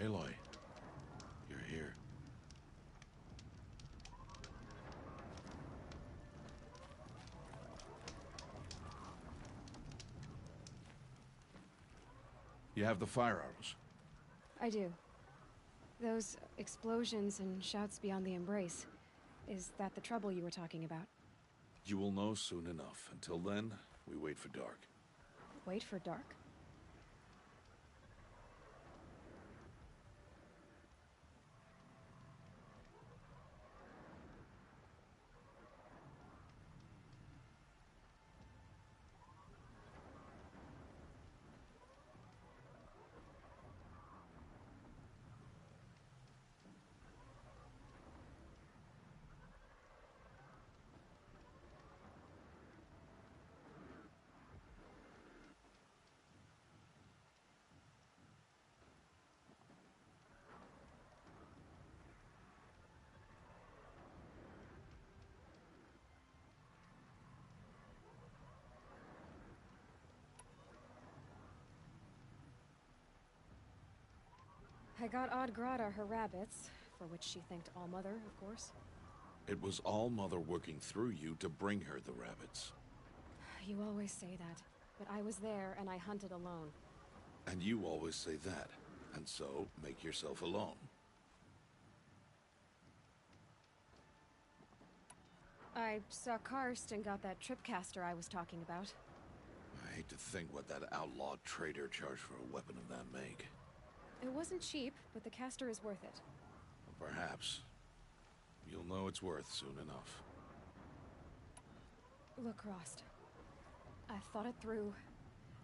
Aloy, you're here. You have the fire arrows. I do. Those explosions and shouts beyond the embrace. Is that the trouble you were talking about? You will know soon enough. Until then, we wait for dark. Wait for dark? I got Odd Grata her rabbits, for which she thanked All-Mother, of course. It was All-Mother working through you to bring her the rabbits. You always say that, but I was there and I hunted alone. And you always say that, and so make yourself alone. I saw Karst and got that tripcaster I was talking about. I hate to think what that outlawed trader charged for a weapon of that make. It wasn't cheap, but the caster is worth it. Perhaps. You'll know it's worth soon enough. Look, Rost. I've thought it through,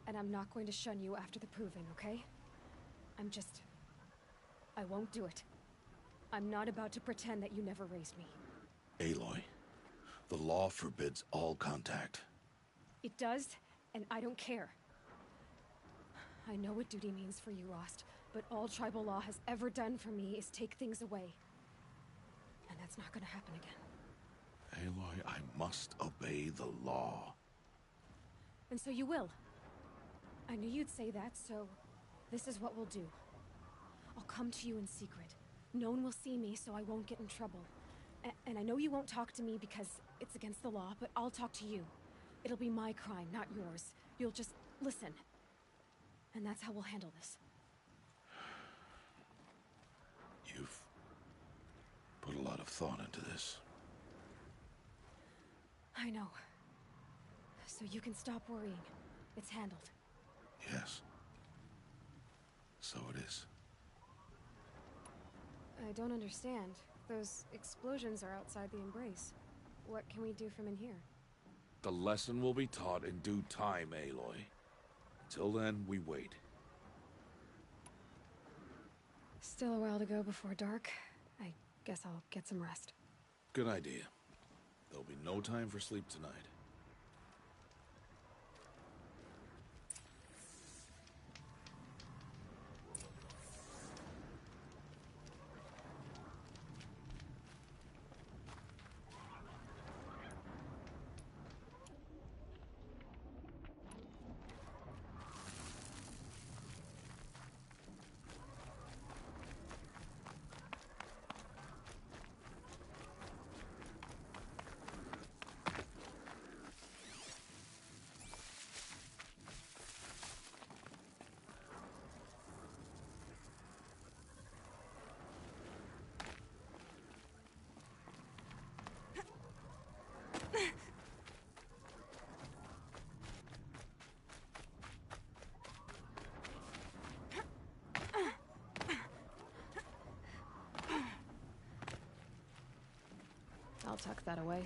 and I'm not going to shun you after the proving, okay? I won't do it. I'm not about to pretend that you never raised me. Aloy, the law forbids all contact. It does, and I don't care. I know what duty means for you, Rost, but all tribal law has ever done for me is take things away. And that's not gonna happen again. Aloy, I must obey the law. And so you will. I knew you'd say that, so this is what we'll do. I'll come to you in secret. No one will see me, so I won't get in trouble. And I know you won't talk to me because it's against the law, but I'll talk to you. It'll be my crime, not yours. You'll just listen. And that's how we'll handle this. You've put a lot of thought into this. I know. So you can stop worrying. It's handled. Yes. So it is. I don't understand. Those explosions are outside the embrace. What can we do from in here? The lesson will be taught in due time, Aloy. Till then, we wait. Still a while to go before dark. I guess I'll get some rest. Good idea. There'll be no time for sleep tonight. I'll tuck that away.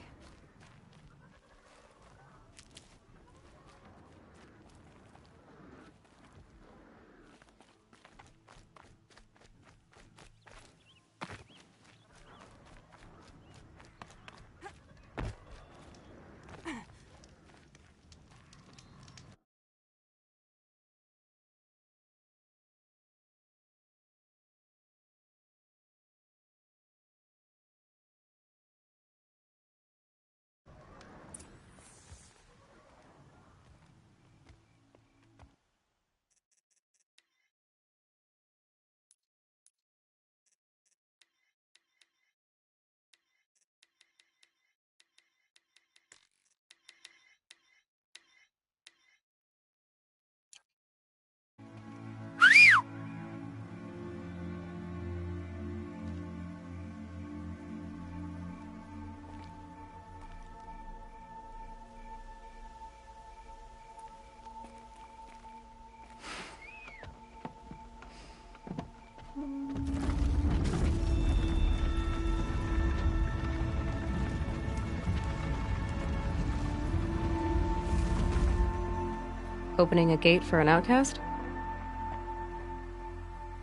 opening a gate for an outcast?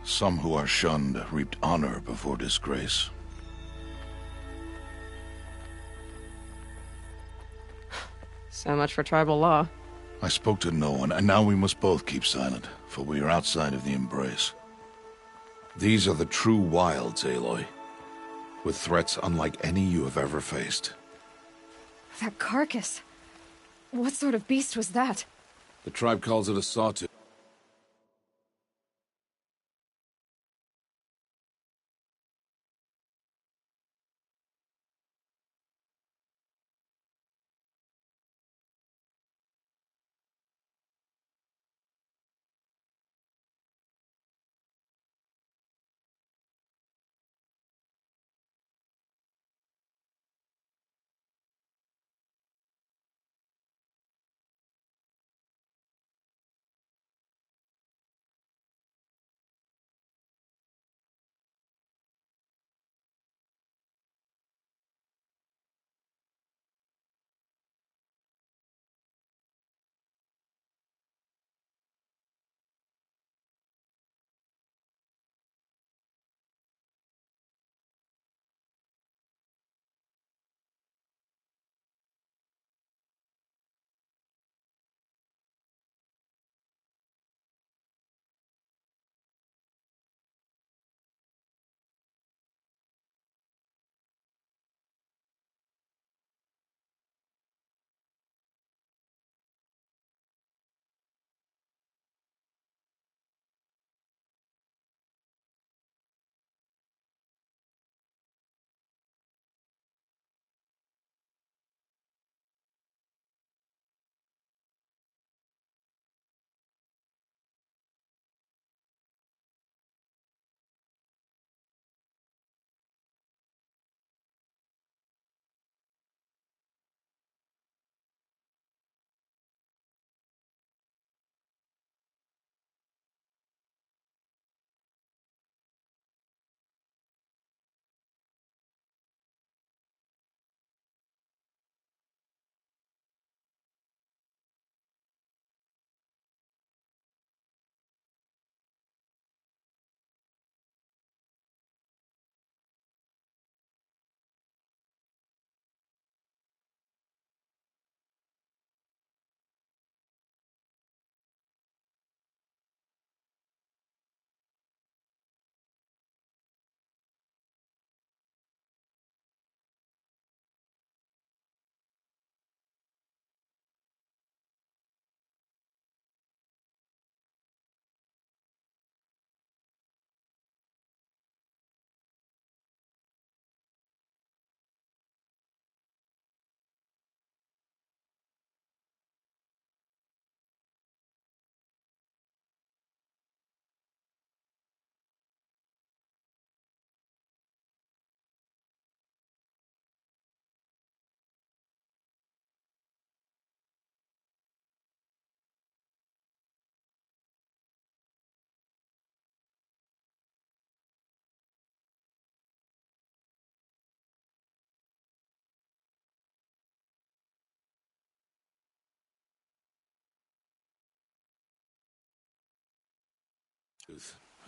Some who are shunned reaped honor before disgrace. So much for tribal law. I spoke to no one, and now we must both keep silent, for we are outside of the embrace. These are the true wilds, Aloy, with threats unlike any you have ever faced. That carcass. What sort of beast was that? The tribe calls it a sawtooth.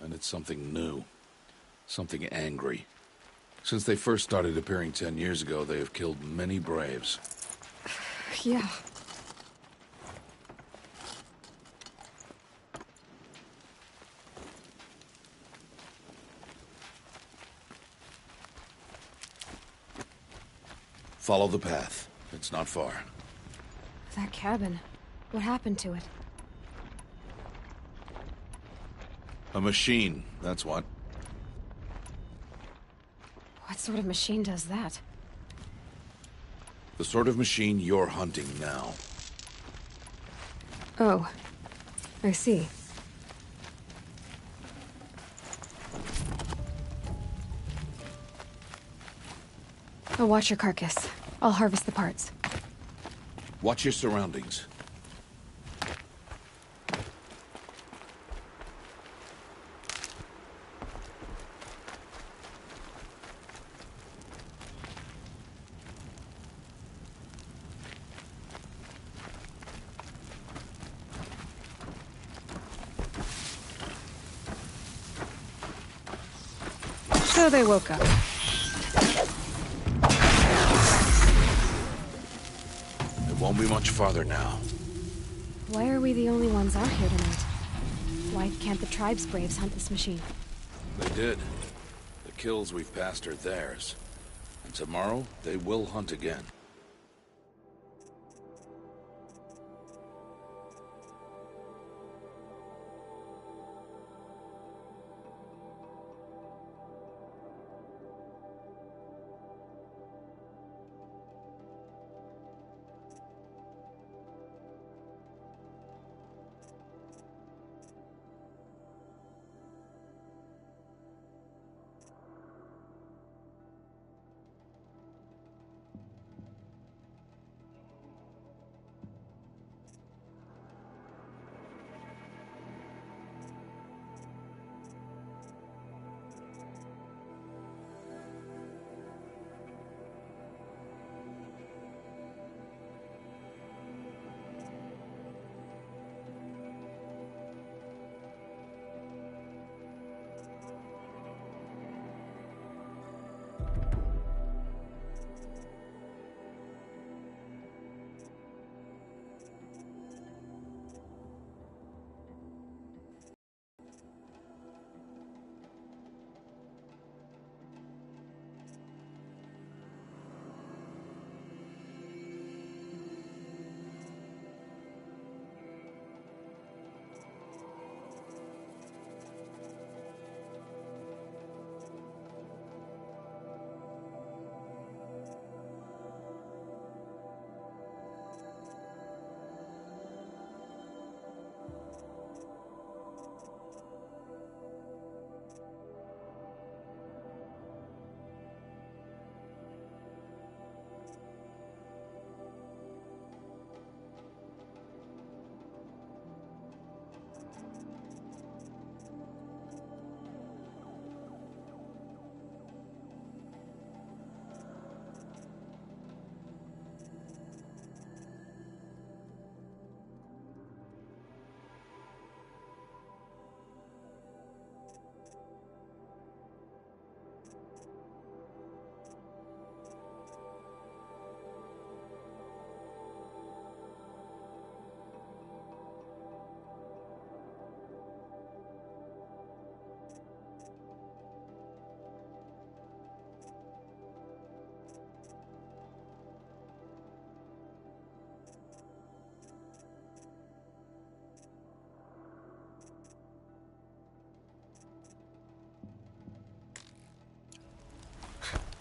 And it's something new. Something angry. Since they first started appearing 10 years ago, they have killed many braves. Yeah. Follow the path. It's not far. That cabin. What happened to it? A machine, that's what. What sort of machine does that? The sort of machine you're hunting now. Oh. I see. I'll watch your carcass. I'll harvest the parts. Watch your surroundings. So they woke up. It won't be much farther now. Why are we the only ones out here tonight? Why can't the tribe's braves hunt this machine? They did. The kills we've passed are theirs. And tomorrow, they will hunt again.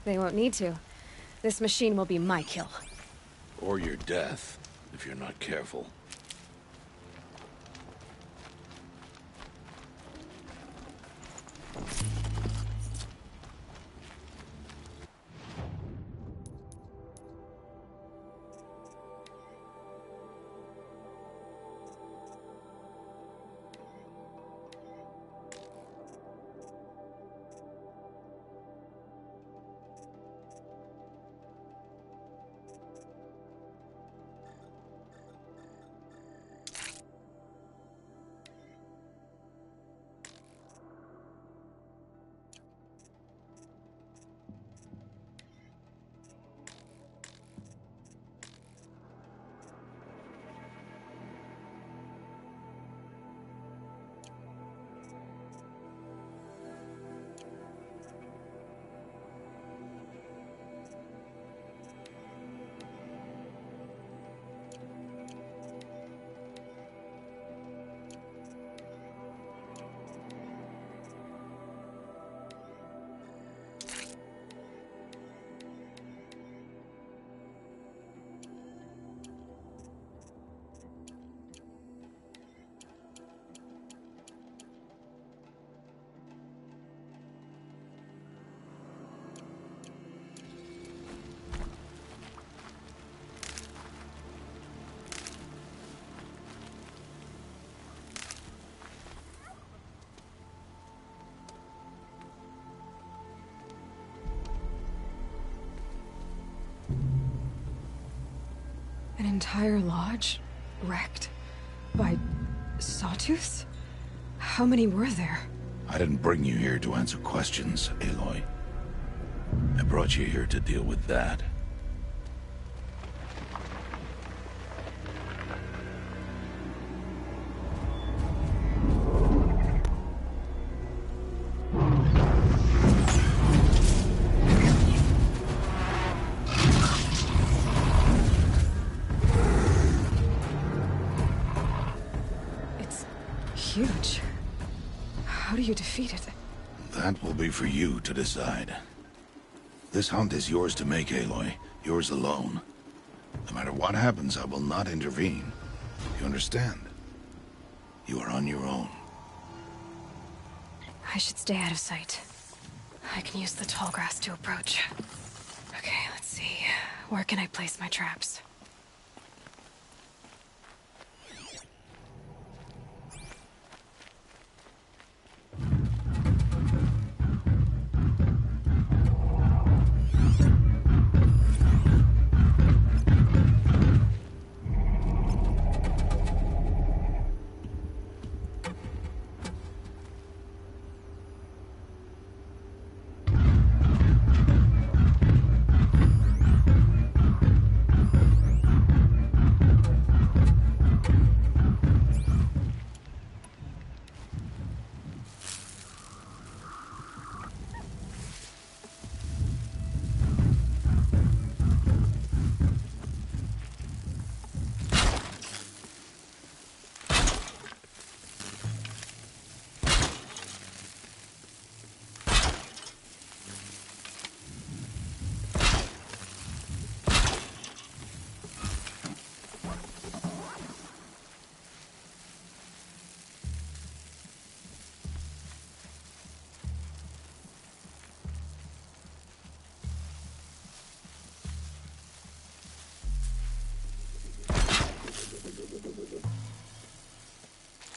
They won't need to. This machine will be my kill. Or your death, if you're not careful. An entire lodge? Wrecked? By sawtooths? How many were there? I didn't bring you here to answer questions, Aloy. I brought you here to deal with that. It's huge. How do you defeat it? That will be for you to decide. This hunt is yours to make, Aloy. Yours alone. No matter what happens, I will not intervene. You understand? You are on your own. I should stay out of sight. I can use the tall grass to approach. Okay, let's see. Where can I place my traps?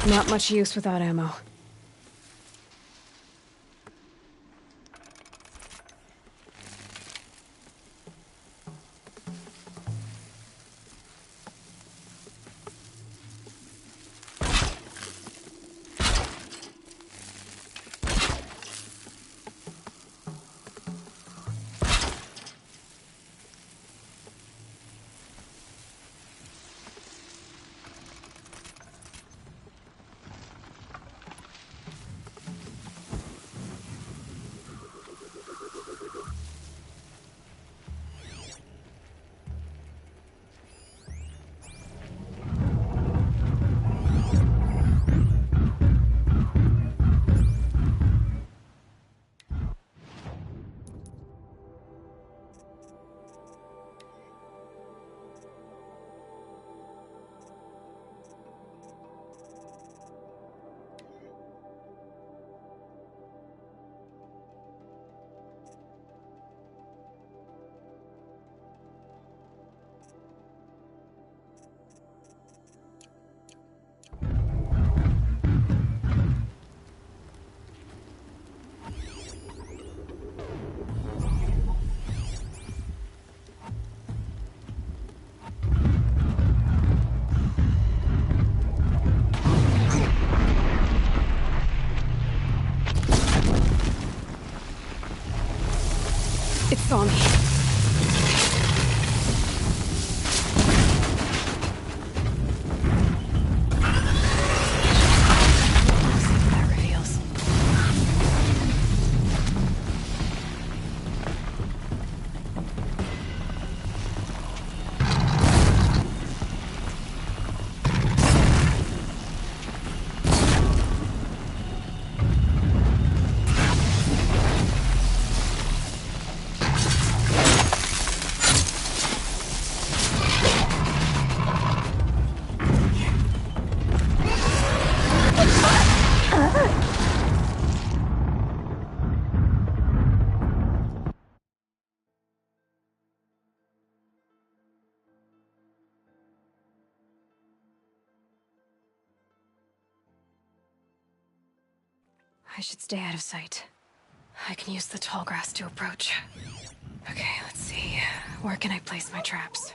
Not much use without ammo. It saw me. That reveals. I should stay out of sight. I can use the tall grass to approach. Okay, let's see. Where can I place my traps?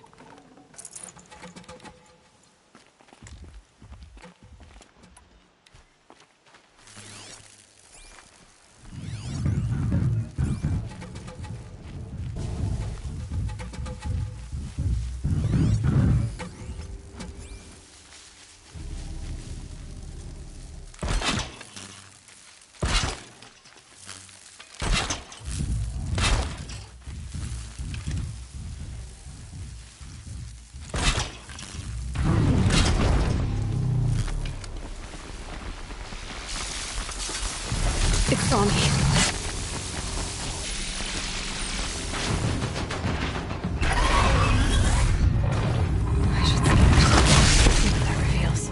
saw me. I should see what that reveals.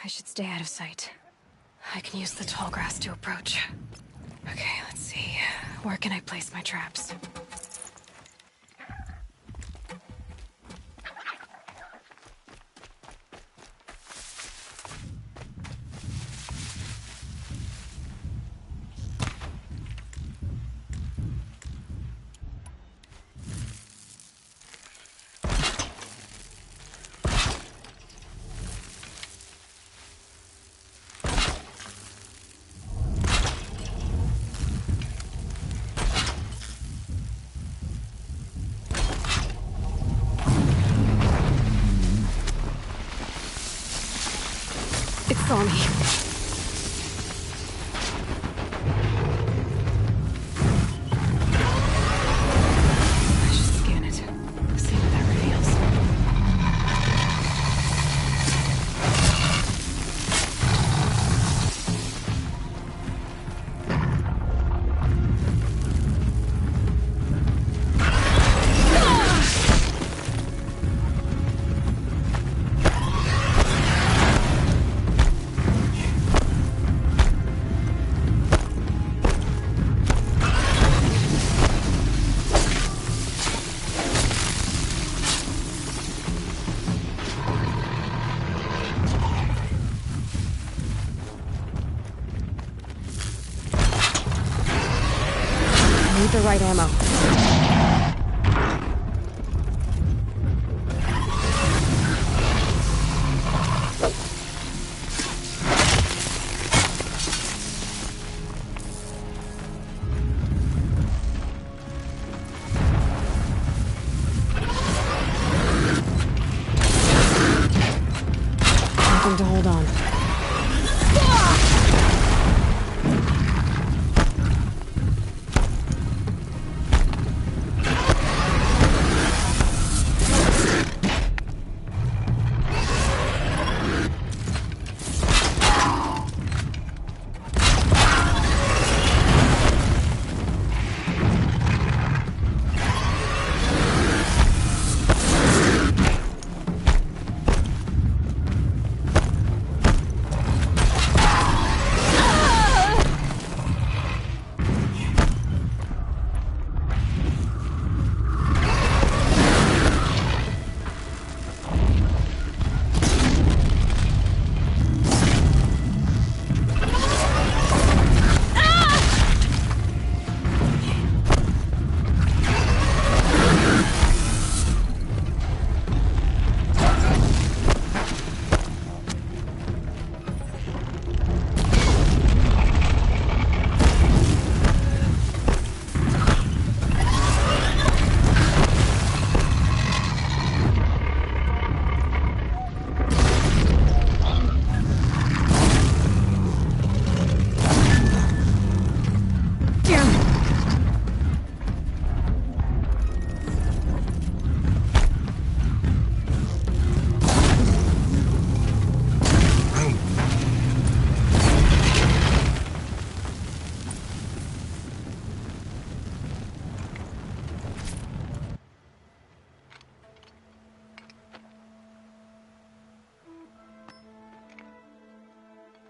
I should stay out of sight. I can use the tall grass to approach. Okay, let's see. Where can I place my traps? It saw me. I should scan it. See what that reveals. Need the right ammo. Nothing to hold on.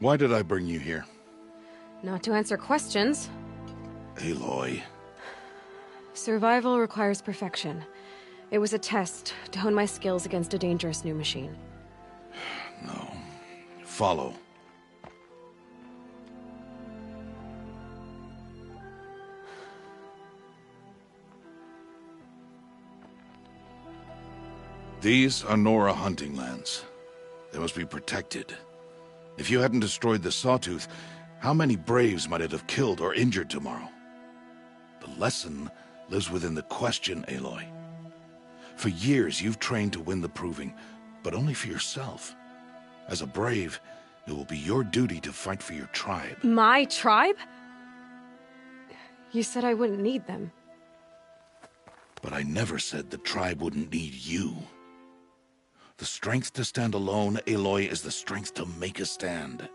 Why did I bring you here? Not to answer questions. Aloy. Survival requires perfection. It was a test to hone my skills against a dangerous new machine. No. Follow. These are Nora hunting lands. They must be protected. If you hadn't destroyed the Sawtooth, how many Braves might it have killed or injured tomorrow? The lesson lives within the question, Aloy. For years, you've trained to win the proving, but only for yourself. As a brave, it will be your duty to fight for your tribe. My tribe? You said I wouldn't need them. But I never said the tribe wouldn't need you. The strength to stand alone, Aloy, is the strength to make a stand.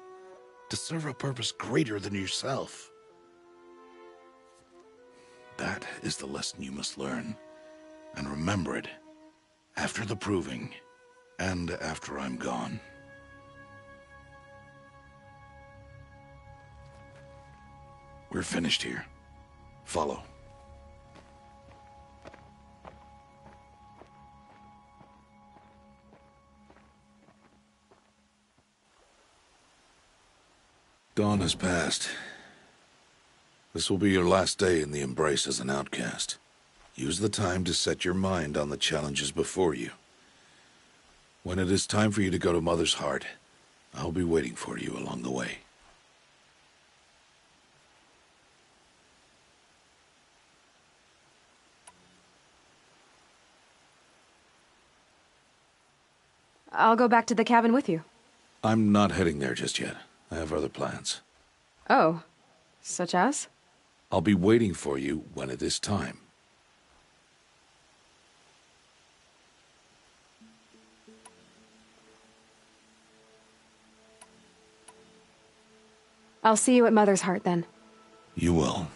To serve a purpose greater than yourself. That is the lesson you must learn. And remember it. After the proving. And after I'm gone. We're finished here. Follow. Dawn has passed. This will be your last day in the Embrace as an outcast. Use the time to set your mind on the challenges before you. When it is time for you to go to Mother's Heart, I'll be waiting for you along the way. I'll go back to the cabin with you. I'm not heading there just yet. I have other plans. Oh. Such as? I'll be waiting for you when it is time. I'll see you at Mother's Heart then. You will.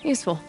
Useful.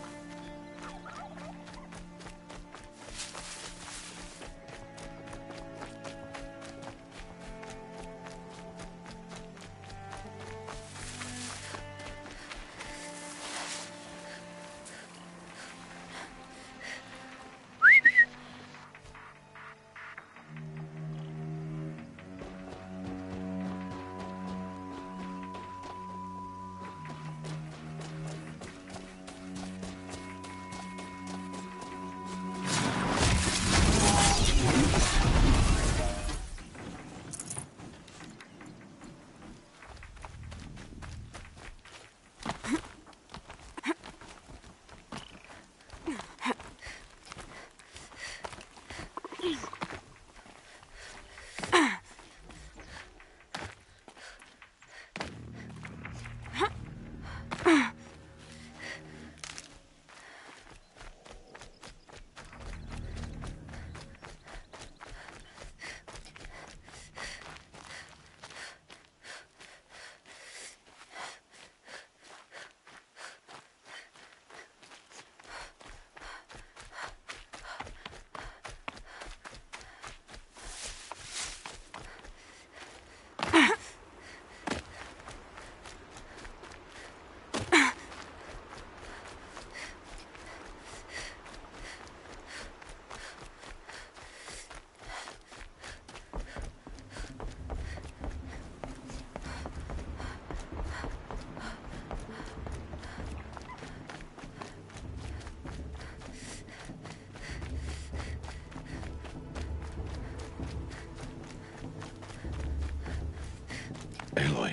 Aloy.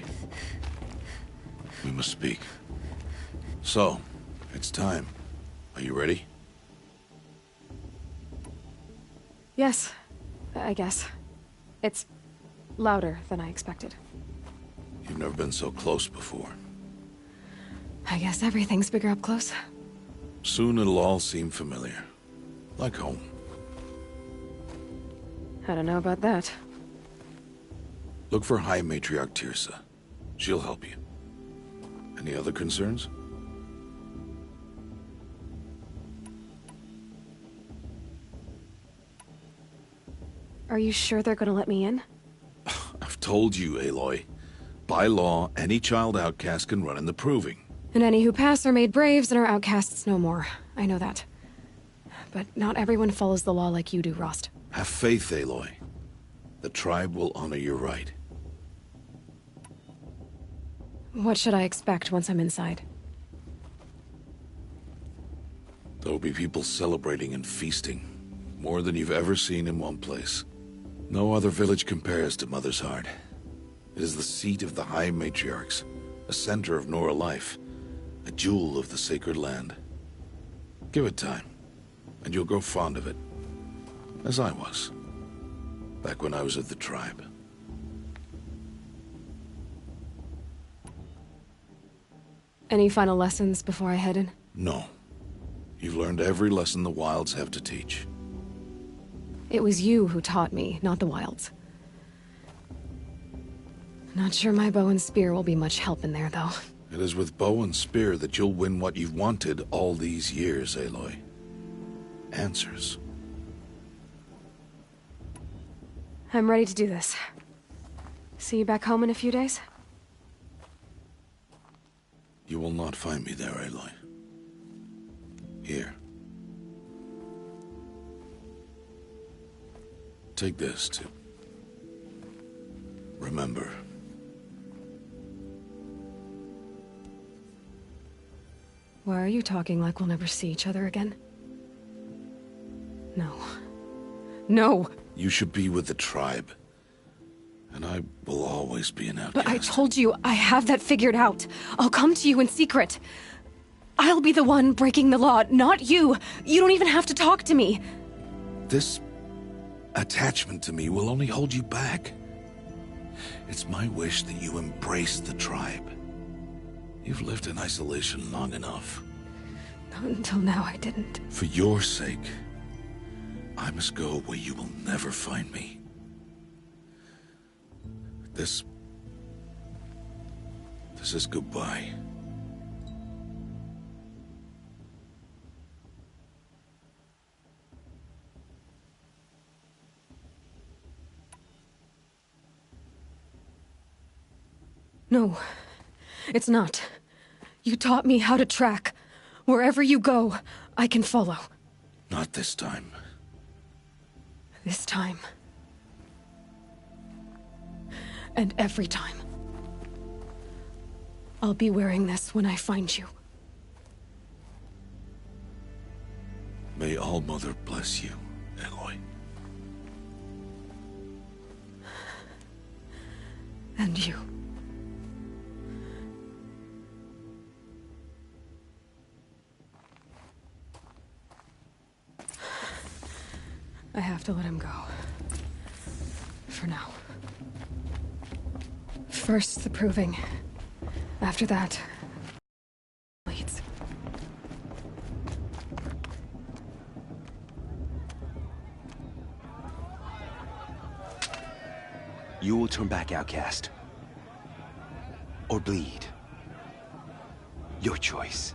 We must speak. So, it's time. Are you ready? Yes, I guess. It's louder than I expected. You've never been so close before. I guess everything's bigger up close. Soon it'll all seem familiar. Like home. I don't know about that. Look for High Matriarch Tirsa. She'll help you. Any other concerns? Are you sure they're gonna let me in? I've told you, Aloy. By law, any child outcast can run in the Proving. And any who pass are made braves and are outcasts no more. I know that. But not everyone follows the law like you do, Rost. Have faith, Aloy. The tribe will honor your right. What should I expect once I'm inside? There'll be people celebrating and feasting. More than you've ever seen in one place. No other village compares to Mother's Heart. It is the seat of the High Matriarchs, a center of Nora life, a jewel of the sacred land. Give it time, and you'll grow fond of it. As I was, back when I was of the tribe. Any final lessons before I head in? No. You've learned every lesson the Wilds have to teach. It was you who taught me, not the Wilds. Not sure my bow and spear will be much help in there, though. It is with bow and spear that you'll win what you've wanted all these years, Aloy. Answers. I'm ready to do this. See you back home in a few days? You will not find me there, Aloy. Here. Take this, too. Remember. Why are you talking like we'll never see each other again? No. No! You should be with the tribe. And I will always be an outcast. But I told you, I have that figured out. I'll come to you in secret. I'll be the one breaking the law, not you. You don't even have to talk to me. This attachment to me will only hold you back. It's my wish that you embrace the tribe. You've lived in isolation long enough. Not until now, I didn't. For your sake, I must go where you will never find me. This is goodbye. No, it's not. You taught me how to track. Wherever you go, I can follow. Not this time. This time. And every time. I'll be wearing this when I find you. May All-Mother bless you, Aloy. And you. I have to let him go. For now. First, the proving. After that... leads. You will turn back, outcast. Or bleed. Your choice.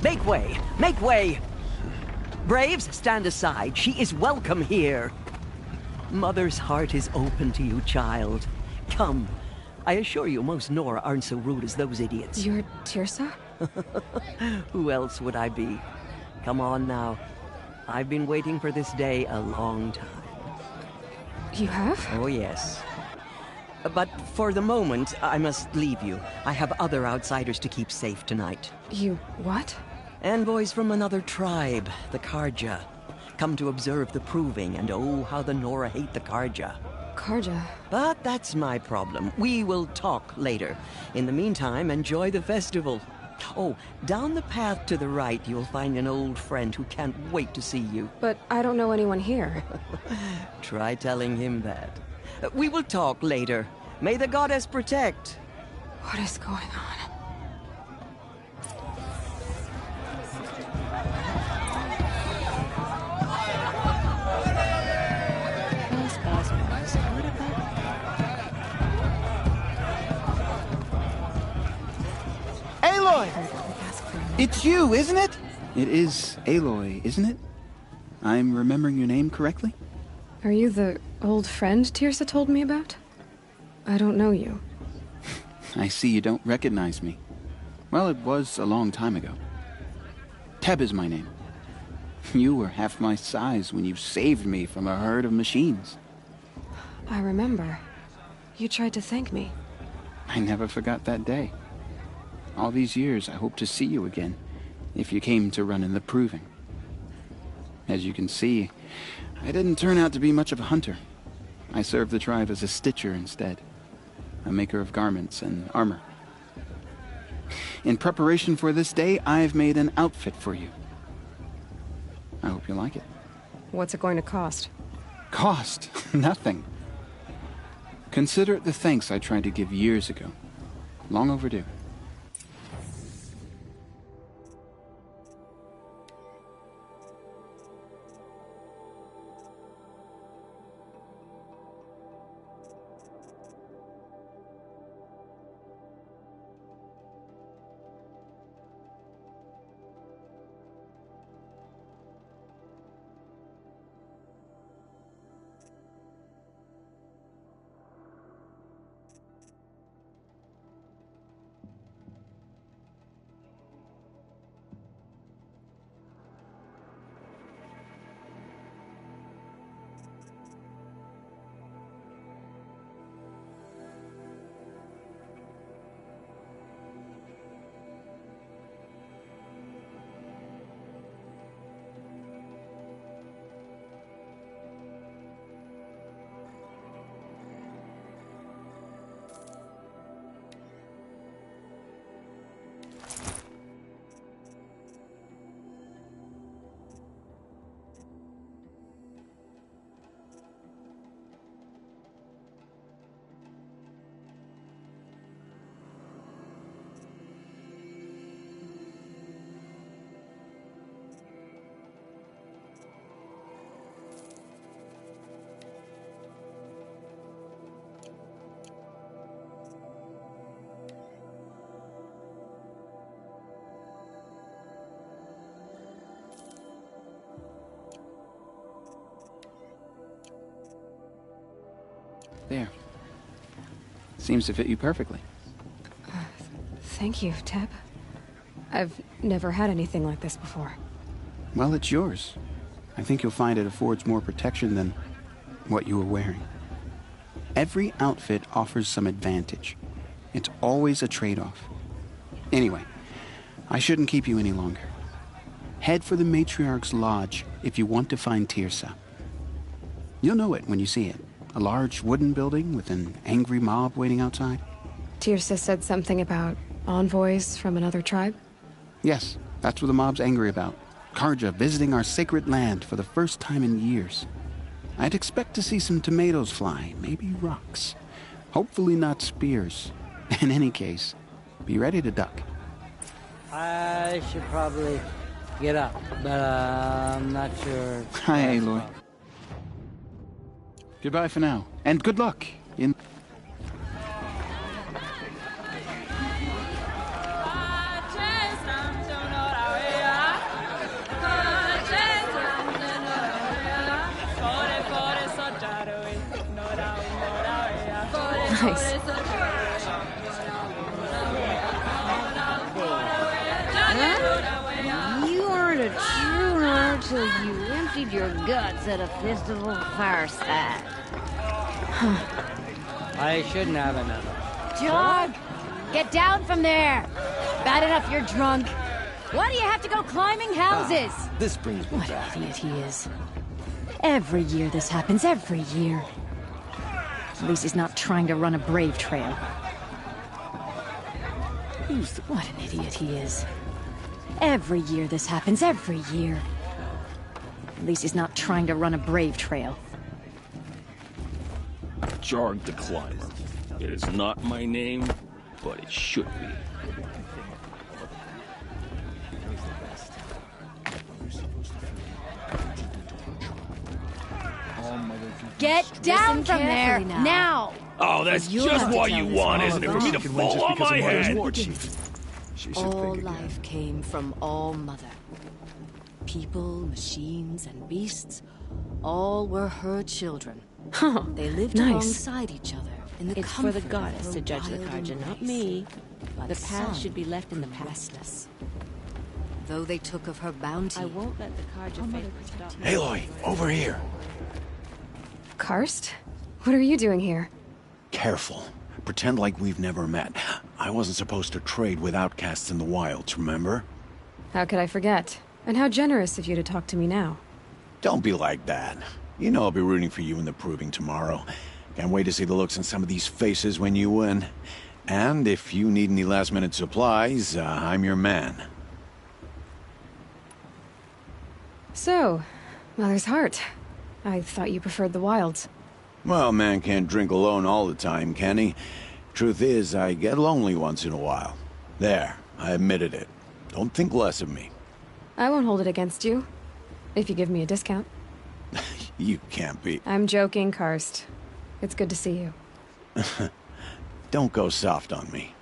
Make way! Make way! Braves, stand aside. She is welcome here. Mother's heart is open to you, child. Come. I assure you, most Nora aren't so rude as those idiots. You're Tirsa? Who else would I be? Come on now. I've been waiting for this day a long time. You have? Oh, yes. But for the moment, I must leave you. I have other outsiders to keep safe tonight. You... what? Envoys from another tribe, the Karja. Come to observe the proving, and oh, how the Nora hate the Karja. Karja? But that's my problem. We will talk later. In the meantime, enjoy the festival. Oh, down the path to the right, you'll find an old friend who can't wait to see you. But I don't know anyone here. Try telling him that. We will talk later. May the goddess protect. What is going on? Aloy! It's you, isn't it? It is Aloy, isn't it? I'm remembering your name correctly? Are you the old friend Tirsa told me about? I don't know you. I see you don't recognize me. Well, it was a long time ago. Teb is my name. You were half my size when you saved me from a herd of machines. I remember. You tried to thank me. I never forgot that day. All these years, I hope to see you again, if you came to run in the proving. As you can see, I didn't turn out to be much of a hunter. I served the tribe as a stitcher instead, a maker of garments and armor. In preparation for this day, I've made an outfit for you. I hope you like it. What's it going to cost? Cost? Nothing. Consider it the thanks I tried to give years ago. Long overdue. There. Seems to fit you perfectly. Thank you, Teb. I've never had anything like this before. Well, it's yours. I think you'll find it affords more protection than what you were wearing. Every outfit offers some advantage. It's always a trade-off. Anyway, I shouldn't keep you any longer. Head for the Matriarch's Lodge if you want to find Tirsa. You'll know it when you see it. A large wooden building with an angry mob waiting outside. Tirsa said something about envoys from another tribe? Yes, that's what the mob's angry about. Karja visiting our sacred land for the first time in years. I'd expect to see some tomatoes fly, maybe rocks. Hopefully not spears. In any case, be ready to duck. I should probably get up, but I'm not sure. Hi, Aloy. Goodbye for now, and good luck in... Nice. You aren't a true nerd till you emptied your guts at a festival fireside. I shouldn't have another. Jog! Get down from there! Bad enough you're drunk. Why do you have to go climbing houses? This brings me What back. an idiot he is. Every year this happens, every year. At least he's not trying to run a brave trail. What an idiot he is. Every year this happens, every year. At least he's not trying to run a brave trail. Jarg the Climber. It is not my name, but it should be. Get down from there, now! Oh, that's You'll just have to what tell you this want, all isn't it? For me to along. fall on my head! All life came from All Mother. People, machines, and beasts, all were her children. They lived Nice. alongside each other in the It's for the comfort goddess of to her judge the wild Karja, not embrace. me. But The past some should be left in the grew past. restless. Though they took of her bounty, I won't let the Karja fate stop me. Aloy, over here. Karst? What are you doing here? Careful. Pretend like we've never met. I wasn't supposed to trade with outcasts in the wilds, remember? How could I forget? And how generous of you to talk to me now. Don't be like that. You know I'll be rooting for you in the proving tomorrow. Can't wait to see the looks on some of these faces when you win. And if you need any last-minute supplies, I'm your man. So, Mother's Heart. I thought you preferred the wilds. Well, man can't drink alone all the time, can he? Truth is, I get lonely once in a while. There, I admitted it. Don't think less of me. I won't hold it against you. If you give me a discount. You can't be... I'm joking, Karst. It's good to see you. Don't go soft on me.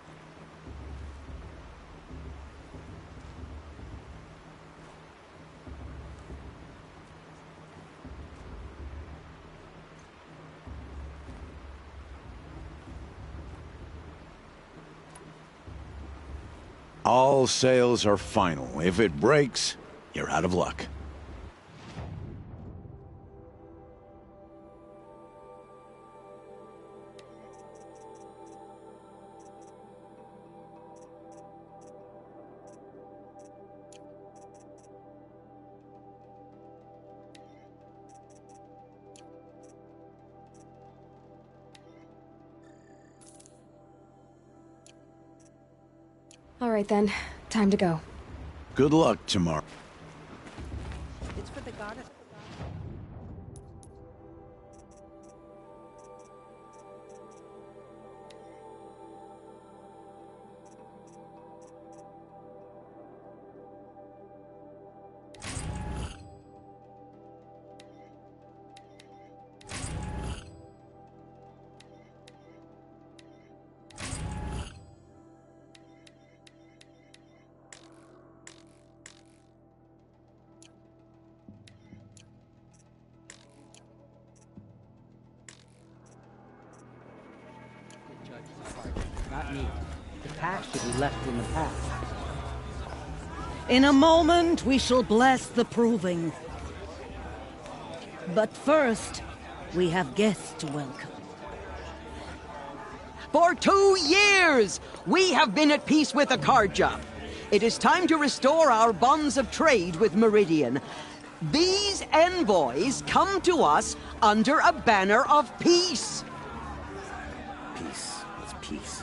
All sales are final. If it breaks, you're out of luck. All right then, time to go. Good luck tomorrow. It's for the goddess. Not me. The past should be left in the past. In a moment, we shall bless the proving. But first, we have guests to welcome. For 2 years, we have been at peace with Akarja. It is time to restore our bonds of trade with Meridian. These envoys come to us under a banner of peace. Peace. It's peace.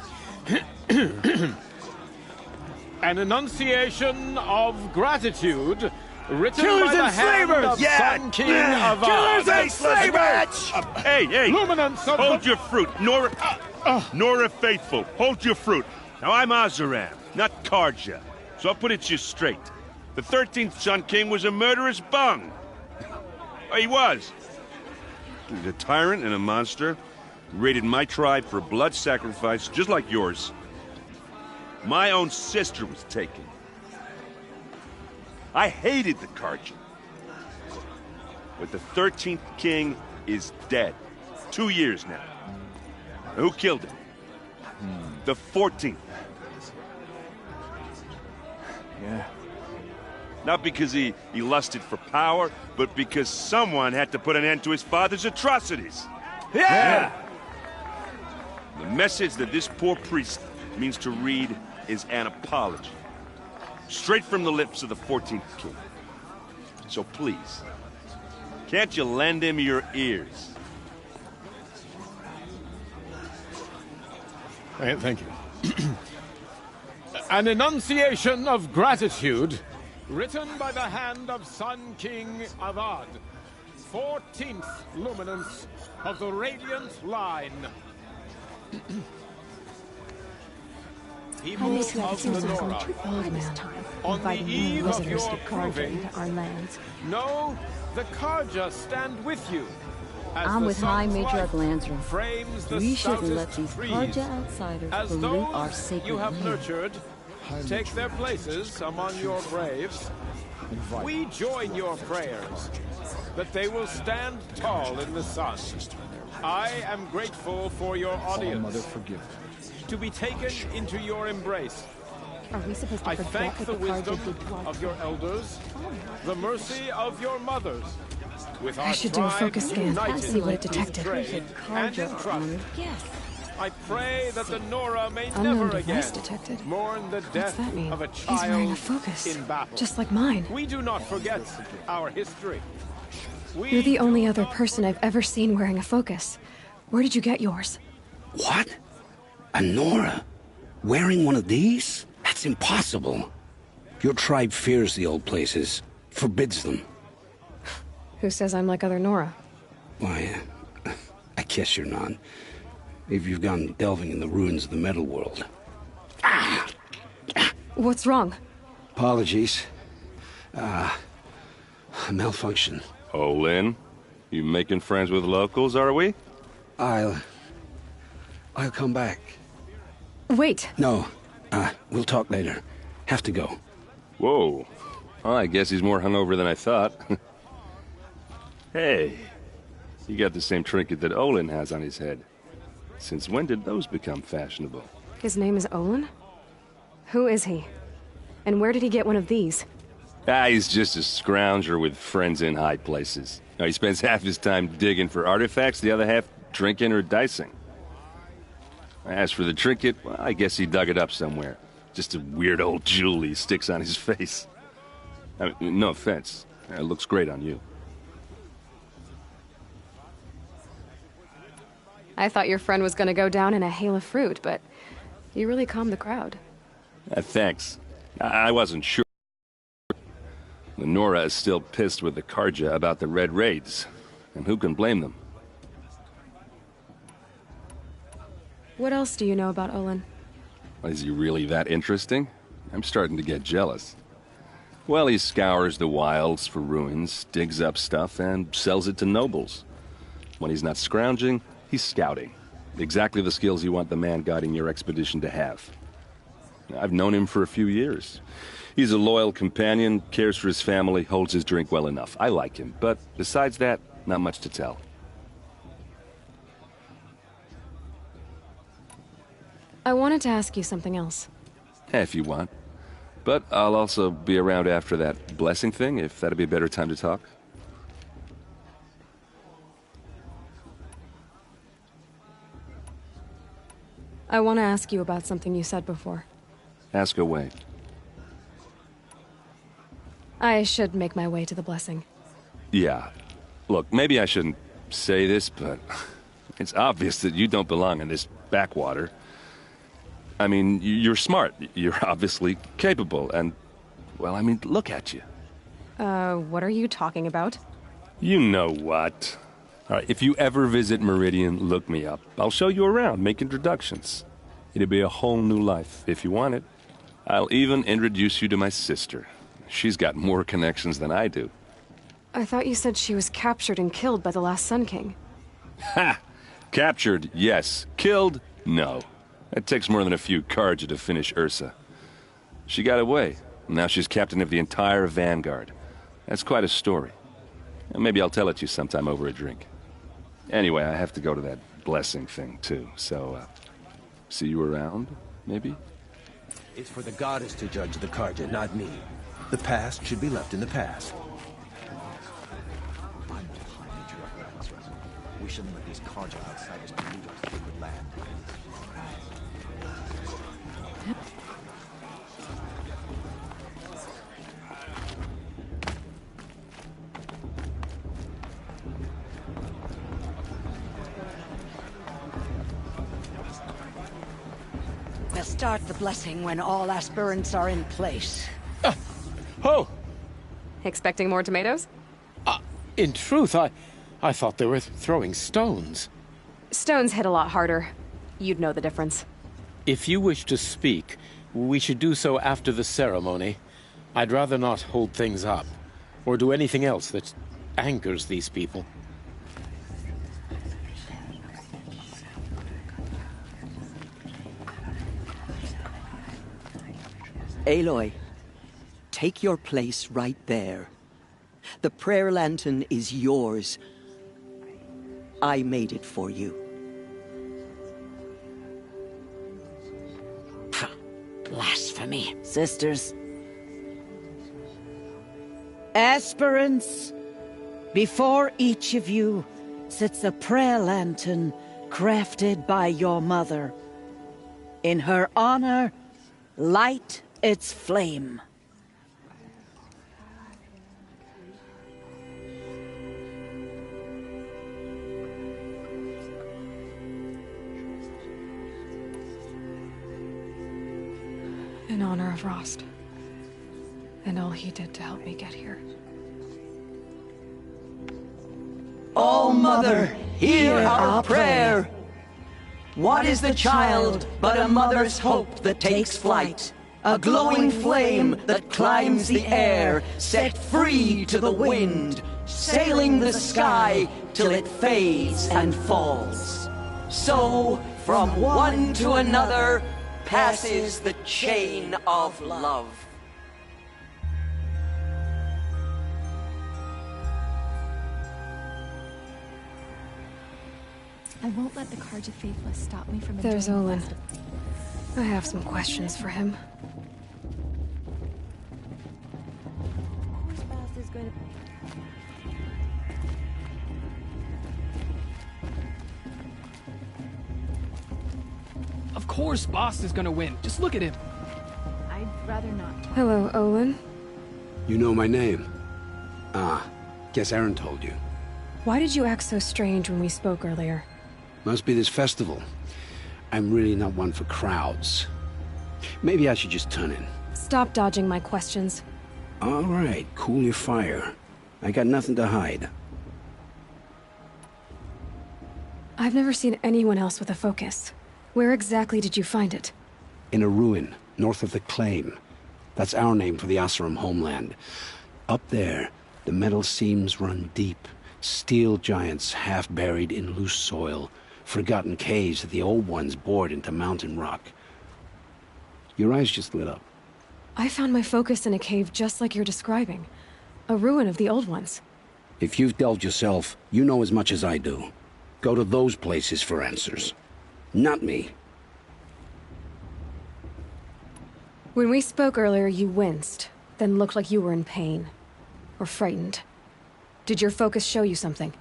An enunciation of gratitude written Killers by the and hand slavers! of Sun King Avad. Killers and slavers! Hey, Luminance of hold your fruit. Nora Faithful, hold your fruit. Now, I'm Azaram, not Karja, so I'll put it to you straight. The 13th Sun King was a murderous bung. He was. He's a tyrant and a monster. He raided my tribe for a blood sacrifice, just like yours. My own sister was taken. I hated the Karja. But the 13th king is dead. 2 years now. Who killed him? The 14th. Yeah. Not because he lusted for power, but because someone had to put an end to his father's atrocities. Yeah! The message that this poor priest means to read is an apology. Straight from the lips of the 14th king. So please, can't you lend him your ears? Thank you. An enunciation of gratitude written by the hand of Sun King Avad, 14th luminance of the Radiant Line. People of the Nora, on the eve of your proving, our lands. know the Karja stand with you. As I'm the with High sun's Major light Glansra. frames the We shouldn't let stoutest these trees. Karja outsiders As pollute our those sacred you have land. nurtured take their places among your braves, we join your prayers that they will stand tall in the sun. I am grateful for your audience. Mother, forgive. To be taken into your embrace. Are we supposed to I forget thank what the Karja wisdom did to our of your elders, the mercy of your mothers. With I our should do a tribes focus scan, united see what it in detected. trade and in trust. Yes. I pray that the Nora may Unknown never device again detected. mourn the What's death that mean? of a He's wearing a child focus, in battle. just like mine. We do not forget our history. You're the only other person I've ever seen wearing a focus. Where did you get yours? What? A Nora? Wearing one of these? That's impossible. Your tribe fears the old places, forbids them. Who says I'm like other Nora? Why, I guess you're not. If you've gone delving in the ruins of the metal world. What's wrong? Apologies. A malfunction. Oh, Lynn, you making friends with locals, are we? I'll come back. Wait. No, we'll talk later. Have to go. Whoa. Oh, I guess he's more hungover than I thought. Hey, you got the same trinket that Olin has on his head. Since when did those become fashionable? His name is Olin? Who is he? And where did he get one of these? He's just a scrounger with friends in high places. Now, he spends half his time digging for artifacts, the other half drinking or dicing. As for the trinket, well, I guess he dug it up somewhere. Just a weird old jewel he sticks on his face. I mean, no offense. It looks great on you. I thought your friend was gonna go down in a hail of fruit, but you really calmed the crowd. Thanks. I wasn't sure. Lenora is still pissed with the Karja about the Red Raids. And who can blame them? What else do you know about Olin? Is he really that interesting? I'm starting to get jealous. Well, he scours the wilds for ruins, digs up stuff, and sells it to nobles. When he's not scrounging, he's scouting. Exactly the skills you want the man guiding your expedition to have. I've known him for a few years. He's a loyal companion, cares for his family, holds his drink well enough. I like him, but besides that, not much to tell. I wanted to ask you something else. If you want. But I'll also be around after that blessing thing, if that'd be a better time to talk. I want to ask you about something you said before. Ask away. I should make my way to the blessing. Yeah. Look, maybe I shouldn't say this, but it's obvious that you don't belong in this backwater. I mean, you're smart. You're obviously capable, and, well, I mean, look at you. What are you talking about? You know what. All right, if you ever visit Meridian, look me up. I'll show you around, make introductions. It'll be a whole new life, if you want it. I'll even introduce you to my sister. She's got more connections than I do. I thought you said she was captured and killed by the last Sun King. Ha! Captured, yes. Killed, no. It takes more than a few Carja to finish Ursa. She got away. Now she's captain of the entire Vanguard. That's quite a story. Maybe I'll tell it to you sometime over a drink. Anyway, I have to go to that blessing thing, too. So, see you around, maybe? It's for the goddess to judge the Carja, not me. The past should be left in the past. We shouldn't let these Carja outsiders pollute our sacred land. We'll start the blessing when all aspirants are in place. Oh! Expecting more tomatoes? In truth, I thought they were throwing stones. Stones hit a lot harder. You'd know the difference. If you wish to speak, we should do so after the ceremony. I'd rather not hold things up, or do anything else that angers these people. Aloy, take your place right there. The prayer lantern is yours. I made it for you. Blasphemy. Sisters. Aspirants, before each of you sits a prayer lantern crafted by your mother. In her honor, light its flame. In honor of Rost. And all he did to help me get here. O Mother, hear our prayer! What is the child but a mother's hope that takes flight? A glowing flame that climbs the air, set free to the wind, sailing the sky till it fades and falls. So, from one to another, passes the chain of love. I won't let the Carja Faithless stop me from There's enjoying the Olin. festival. I have some questions for him. Of course Boss is gonna win. Just look at him. I'd rather not. Hello, Olin. You know my name? Ah, guess Aaron told you. Why did you act so strange when we spoke earlier? Must be this festival. I'm really not one for crowds. Maybe I should just turn in. Stop dodging my questions. All right, cool your fire. I got nothing to hide. I've never seen anyone else with a focus. Where exactly did you find it? In a ruin, north of the Claim. That's our name for the Oseram homeland. Up there, the metal seams run deep. Steel giants half buried in loose soil. Forgotten caves that the old ones bored into mountain rock. Your eyes just lit up. I found my focus in a cave just like you're describing. A ruin of the old ones. If you've delved yourself, you know as much as I do. Go to those places for answers. Not me. When we spoke earlier, you winced, then looked like you were in pain. Or frightened. Did your focus show you something?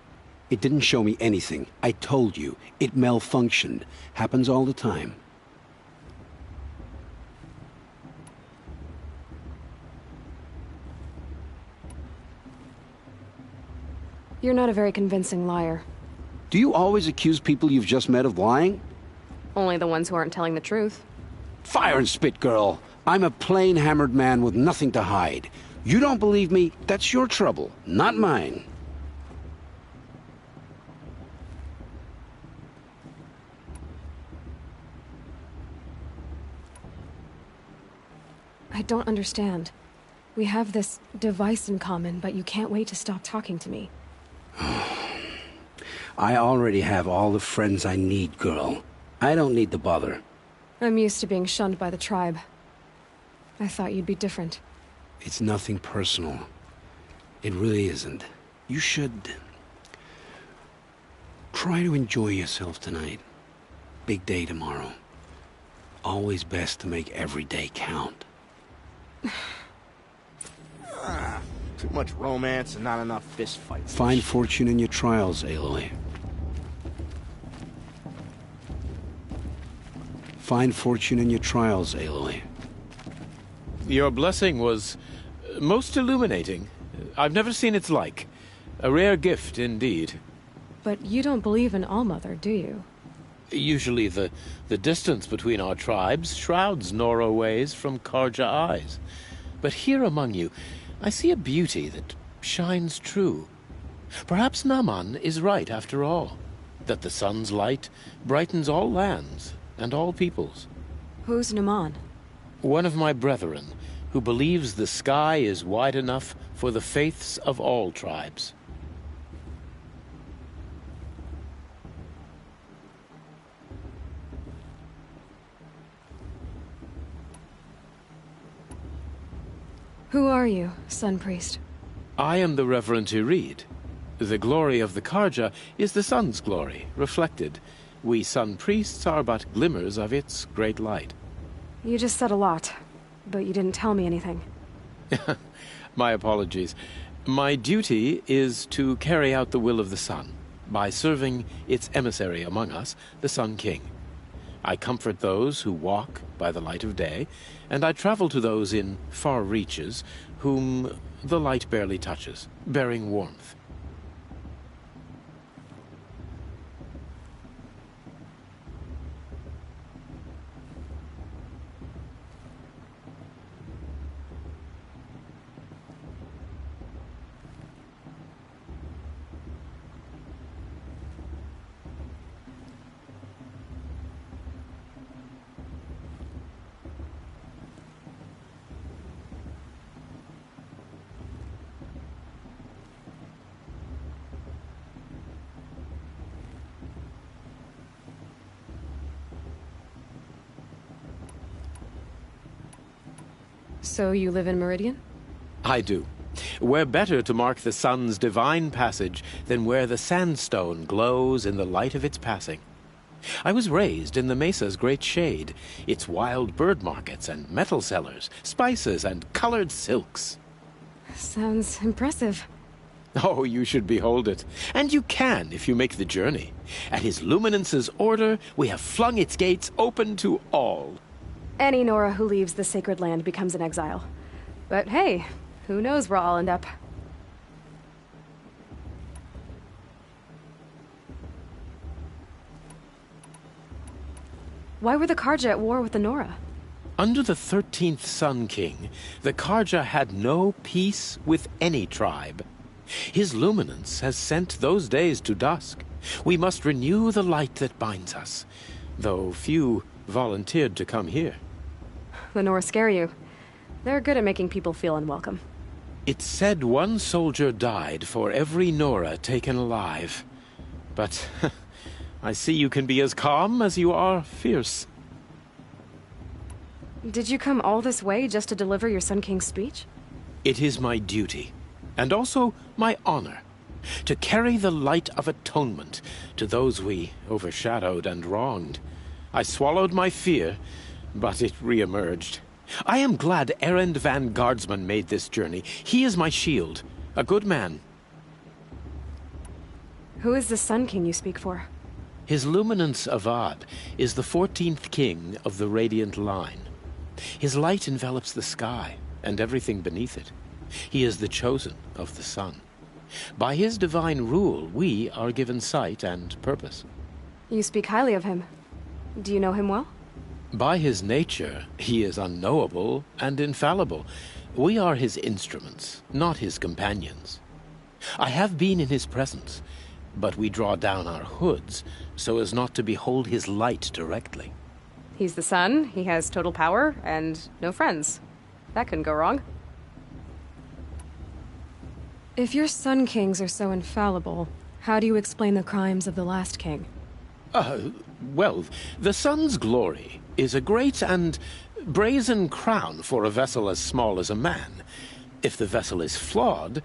It didn't show me anything. I told you. It malfunctioned. Happens all the time. You're not a very convincing liar. Do you always accuse people you've just met of lying? Only the ones who aren't telling the truth. Fire and spit, girl. I'm a plain hammered man with nothing to hide. You don't believe me? That's your trouble, not mine. I don't understand. We have this device in common, but you can't wait to stop talking to me. I already have all the friends I need, girl. I don't need the bother. I'm used to being shunned by the tribe. I thought you'd be different. It's nothing personal. It really isn't. You should... try to enjoy yourself tonight. Big day tomorrow. Always best to make every day count. Too much romance and not enough fist fights. Find fortune in your trials, Aloy. Find fortune in your trials, Aloy. Your blessing was most illuminating. I've never seen its like. A rare gift, indeed. But you don't believe in Allmother, do you? Usually the distance between our tribes shrouds Nora ways from Karja eyes. But here among you, I see a beauty that shines true. Perhaps Naman is right after all, that the sun's light brightens all lands and all peoples. Who's Naman? One of my brethren, who believes the sky is wide enough for the faiths of all tribes. Who are you, Sun Priest? I am the Reverend Irid. The glory of the Karja is the sun's glory, reflected. We Sun Priests are but glimmers of its great light. You just said a lot, but you didn't tell me anything. My apologies. My duty is to carry out the will of the sun, by serving its emissary among us, the Sun King. I comfort those who walk by the light of day, and I travel to those in far reaches whom the light barely touches, bearing warmth. So you live in Meridian? I do. Where better to mark the sun's divine passage than where the sandstone glows in the light of its passing. I was raised in the mesa's great shade, its wild bird markets and metal cellars, spices and colored silks. Sounds impressive. Oh, you should behold it. And you can if you make the journey. At His Luminance's order, we have flung its gates open to all. Any Nora who leaves the sacred land becomes an exile. But hey, who knows where I'll end up. Why were the Karja at war with the Nora? Under the 13th Sun King, the Karja had no peace with any tribe. His luminance has sent those days to dusk. We must renew the light that binds us, though few volunteered to come here. The Nora scare you. They're good at making people feel unwelcome. It's said one soldier died for every Nora taken alive. But I see you can be as calm as you are fierce. Did you come all this way just to deliver your Sun King's speech? It is my duty, and also my honor, to carry the light of atonement to those we overshadowed and wronged. I swallowed my fear, but it re-emerged. I am glad Erend Van Guardsman made this journey. He is my shield. A good man. Who is the Sun King you speak for? His Luminance Avad is the 14th king of the Radiant Line. His light envelops the sky and everything beneath it. He is the chosen of the sun. By his divine rule, we are given sight and purpose. You speak highly of him. Do you know him well? By his nature, he is unknowable and infallible. We are his instruments, not his companions. I have been in his presence, but we draw down our hoods so as not to behold his light directly. He's the sun, he has total power, and no friends. That couldn't go wrong. If your Sun Kings are so infallible, how do you explain the crimes of the last king? Well, the sun's glory is a great and brazen crown for a vessel as small as a man. If the vessel is flawed,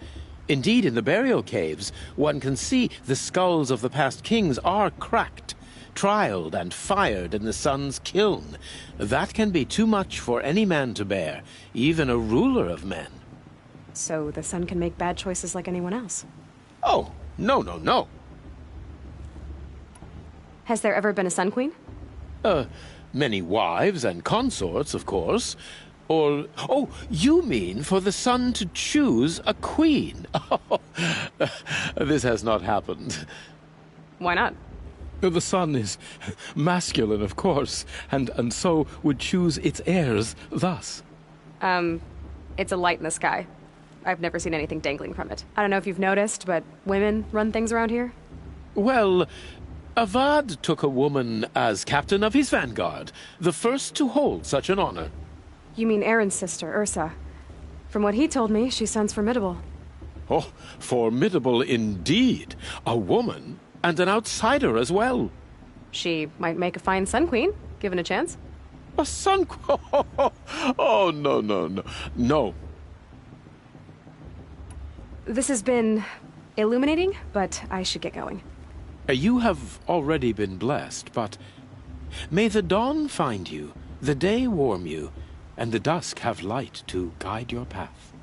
indeed in the burial caves, one can see the skulls of the past kings are cracked, trialed and fired in the sun's kiln. That can be too much for any man to bear, even a ruler of men. So the sun can make bad choices like anyone else? Oh, no. Has there ever been a Sun Queen? Many wives and consorts, of course. Or, oh, you mean for the sun to choose a queen? Oh, this has not happened. Why not? The sun is masculine, of course, and so would choose its heirs thus. It's a light in the sky. I've never seen anything dangling from it. I don't know if you've noticed, but women run things around here? Well, Avad took a woman as captain of his vanguard, the first to hold such an honor. You mean Aaron's sister, Ursa. From what he told me, she sounds formidable. Oh, formidable indeed. A woman, and an outsider as well. She might make a fine Sun Queen, given a chance. A Sun Queen? Oh, no. No. This has been illuminating, but I should get going. You have already been blessed, but may the dawn find you, the day warm you, and the dusk have light to guide your path.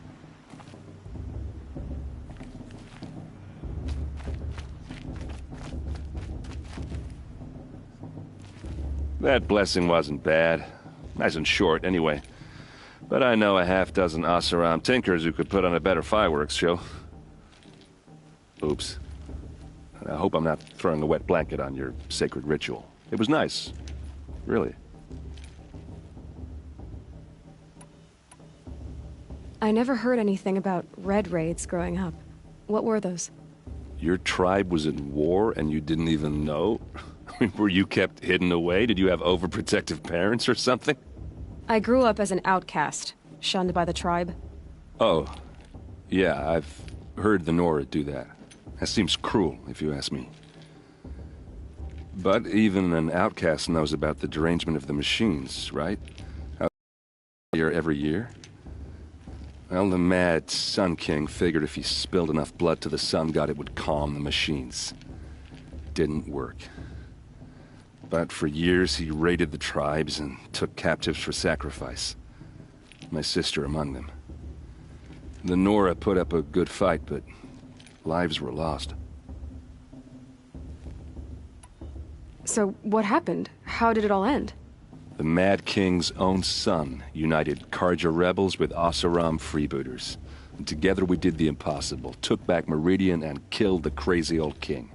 That blessing wasn't bad. Nice and short, anyway. But I know a half-dozen Oseram tinkers who could put on a better fireworks show. Oops. I hope I'm not throwing a wet blanket on your sacred ritual. It was nice. Really. I never heard anything about red raids growing up. What were those? Your tribe was in war and you didn't even know? Were you kept hidden away? Did you have overprotective parents or something? I grew up as an outcast, shunned by the tribe. Oh, yeah, I've heard the Nora do that. That seems cruel, if you ask me. But even an outcast knows about the derangement of the machines, right? How here every year? Well, the mad Sun King figured if he spilled enough blood to the Sun God, it would calm the machines. Didn't work. But for years, he raided the tribes and took captives for sacrifice. My sister among them. The Nora put up a good fight, but lives were lost. So, what happened? How did it all end? The Mad King's own son united Karja rebels with Oseram freebooters. And together we did the impossible, took back Meridian and killed the crazy old king.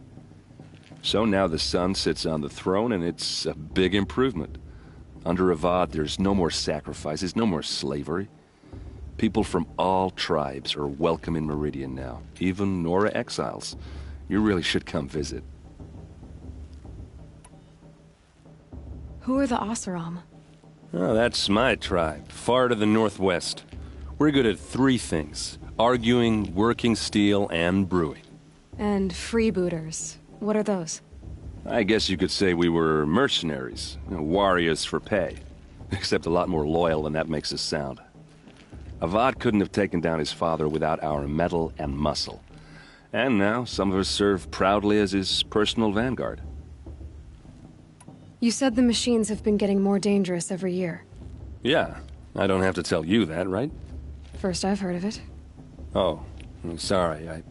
So now the sun sits on the throne, and it's a big improvement. Under Avad, there's no more sacrifices, no more slavery. People from all tribes are welcome in Meridian now, even Nora exiles. You really should come visit. Who are the Oseram? Oh, that's my tribe, far to the northwest. We're good at three things: arguing, working steel, and brewing. And freebooters. What are those? I guess you could say we were mercenaries, warriors for pay. Except a lot more loyal than that makes us sound. Avad couldn't have taken down his father without our metal and muscle. And now some of us serve proudly as his personal vanguard. You said the machines have been getting more dangerous every year. Yeah, I don't have to tell you that, right? First I've heard of it. Oh, I'm sorry. I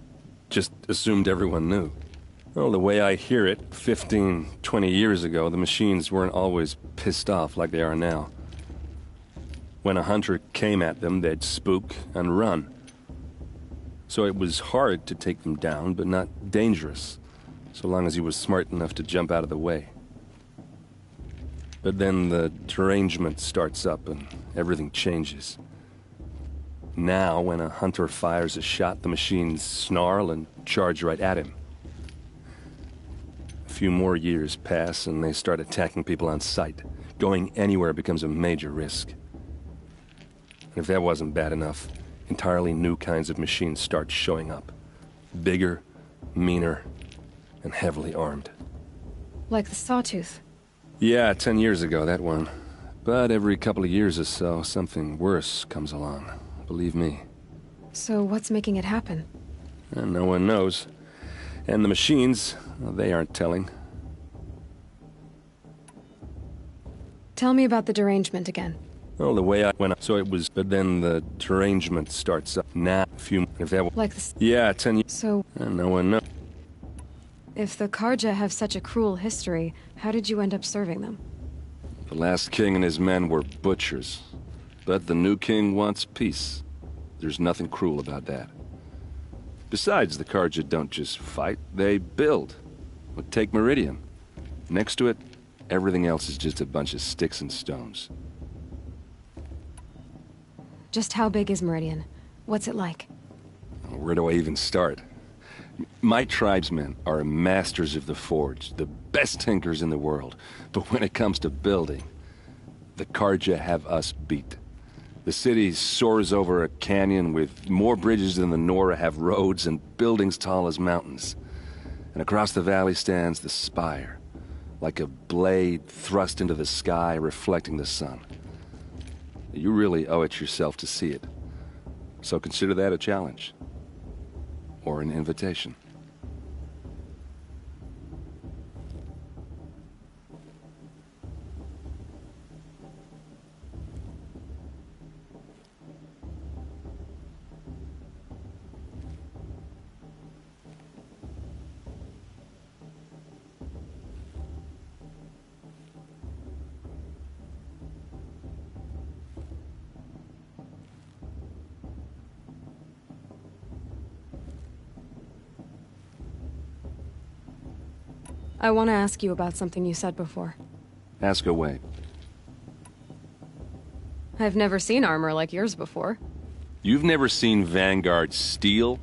just assumed everyone knew. Well, the way I hear it, 15, 20 years ago, the machines weren't always pissed off like they are now. When a hunter came at them, they'd spook and run. So it was hard to take them down, but not dangerous, so long as he was smart enough to jump out of the way. But then the derangement starts up and everything changes. Now, when a hunter fires a shot, the machines snarl and charge right at him. A few more years pass and they start attacking people on sight. Going anywhere becomes a major risk. And if that wasn't bad enough, entirely new kinds of machines start showing up. Bigger, meaner, and heavily armed. Like the Sawtooth. Yeah, 10 years ago, that one. But every couple of years or so, something worse comes along. Believe me. So what's making it happen? And no one knows. And the machines, well, they aren't telling. Tell me about the derangement again. Well, the way I went, so it was, but then the derangement starts up. Now, a few, if that was, like the... Yeah, 10 years. So... And no one knows. If the Karja have such a cruel history, how did you end up serving them? The last king and his men were butchers. But the new king wants peace. There's nothing cruel about that. Besides, the Karja don't just fight, they build. But take Meridian. Next to it, everything else is just a bunch of sticks and stones. Just how big is Meridian? What's it like? Where do I even start? My tribesmen are masters of the forge, the best tinkers in the world. But when it comes to building, the Karja have us beat. The city soars over a canyon with more bridges than the Nora have roads and buildings tall as mountains. And across the valley stands the spire, like a blade thrust into the sky reflecting the sun. You really owe it yourself to see it. So consider that a challenge. Or an invitation. I want to ask you about something you said before. Ask away. I've never seen armor like yours before. You've never seen Vanguard steel?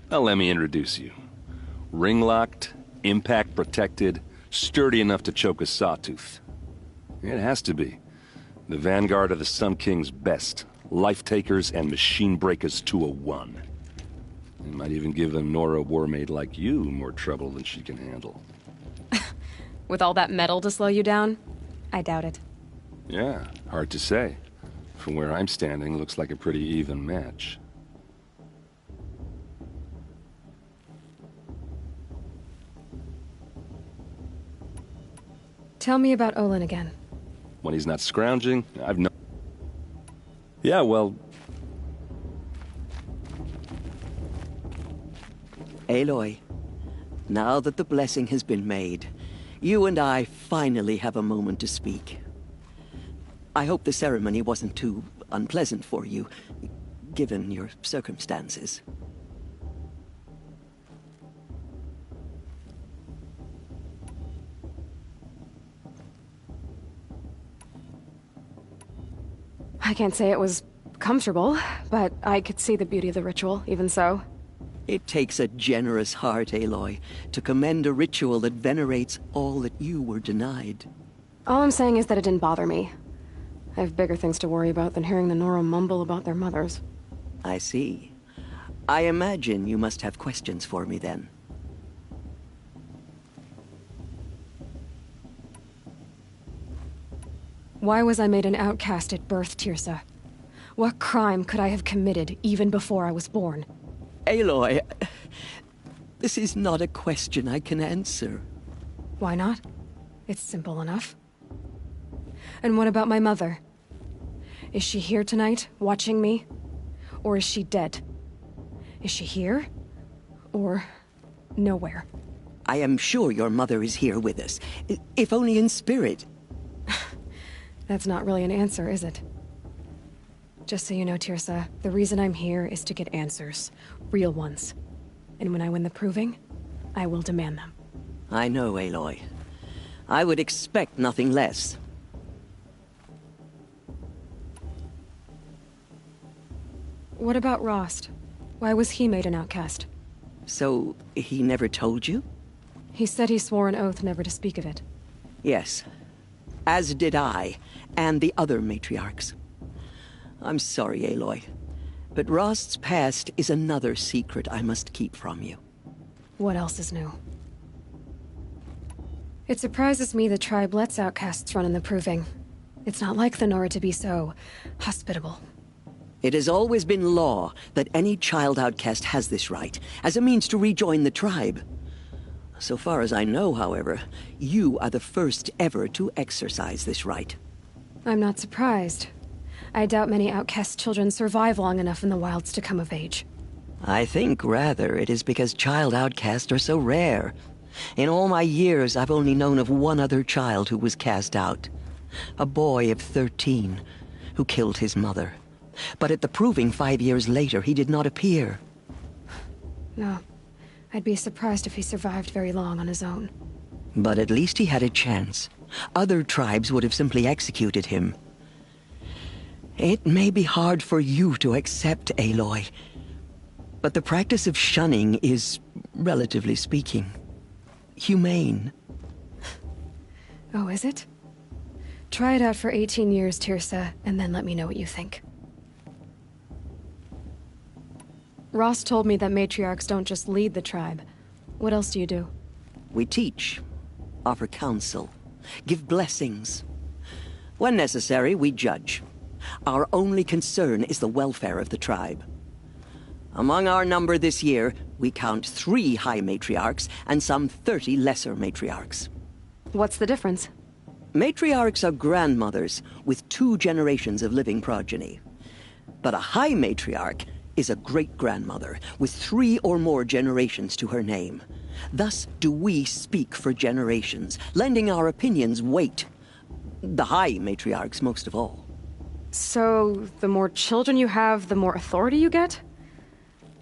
Well, let me introduce you. Ring-locked, impact-protected, sturdy enough to choke a sawtooth. It has to be. The Vanguard of the Sun King's best. Life-takers and machine-breakers to a one. It might even give a Nora warmaid like you more trouble than she can handle. With all that metal to slow you down? I doubt it. Yeah, hard to say. From where I'm standing, looks like a pretty even match. Tell me about Olin again. When he's not scrounging, I've no... Yeah, well... Aloy, now that the blessing has been made, you and I finally have a moment to speak. I hope the ceremony wasn't too unpleasant for you, given your circumstances. I can't say it was comfortable, but I could see the beauty of the ritual, even so. It takes a generous heart, Aloy, to commend a ritual that venerates all that you were denied. All I'm saying is that it didn't bother me. I have bigger things to worry about than hearing the Nora mumble about their mothers. I see. I imagine you must have questions for me then. Why was I made an outcast at birth, Tirsa? What crime could I have committed even before I was born? Aloy, this is not a question I can answer. Why not? It's simple enough. And what about my mother? Is she here tonight, watching me? Or is she dead? Is she here? Or nowhere? I am sure your mother is here with us, if only in spirit. That's not really an answer, is it? Just so you know, Tirsa, the reason I'm here is to get answers. Real ones. And when I win the proving, I will demand them. I know, Aloy. I would expect nothing less. What about Rost? Why was he made an outcast? So, he never told you? He said he swore an oath never to speak of it. Yes. As did I, and the other matriarchs. I'm sorry, Aloy, but Rost's past is another secret I must keep from you. What else is new? It surprises me the tribe lets outcasts run in the proving. It's not like the Nora to be so hospitable. It has always been law that any child outcast has this right, as a means to rejoin the tribe. So far as I know, however, you are the first ever to exercise this right. I'm not surprised. I doubt many outcast children survive long enough in the wilds to come of age. I think, rather, it is because child outcasts are so rare. In all my years, I've only known of one other child who was cast out. A boy of 13, who killed his mother. But at the proving 5 years later, he did not appear. No. I'd be surprised if he survived very long on his own. But at least he had a chance. Other tribes would have simply executed him. It may be hard for you to accept, Aloy, but the practice of shunning is, relatively speaking, humane. Oh, is it? Try it out for 18 years, Tirsa, and then let me know what you think. Ross told me that matriarchs don't just lead the tribe. What else do you do? We teach, offer counsel, give blessings. When necessary, we judge. Our only concern is the welfare of the tribe. Among our number this year, we count 3 high matriarchs and some 30 lesser matriarchs. What's the difference? Matriarchs are grandmothers with 2 generations of living progeny. But a high matriarch is a great-grandmother with 3 or more generations to her name. Thus do we speak for generations, lending our opinions weight. The high matriarchs most of all. So, the more children you have, the more authority you get?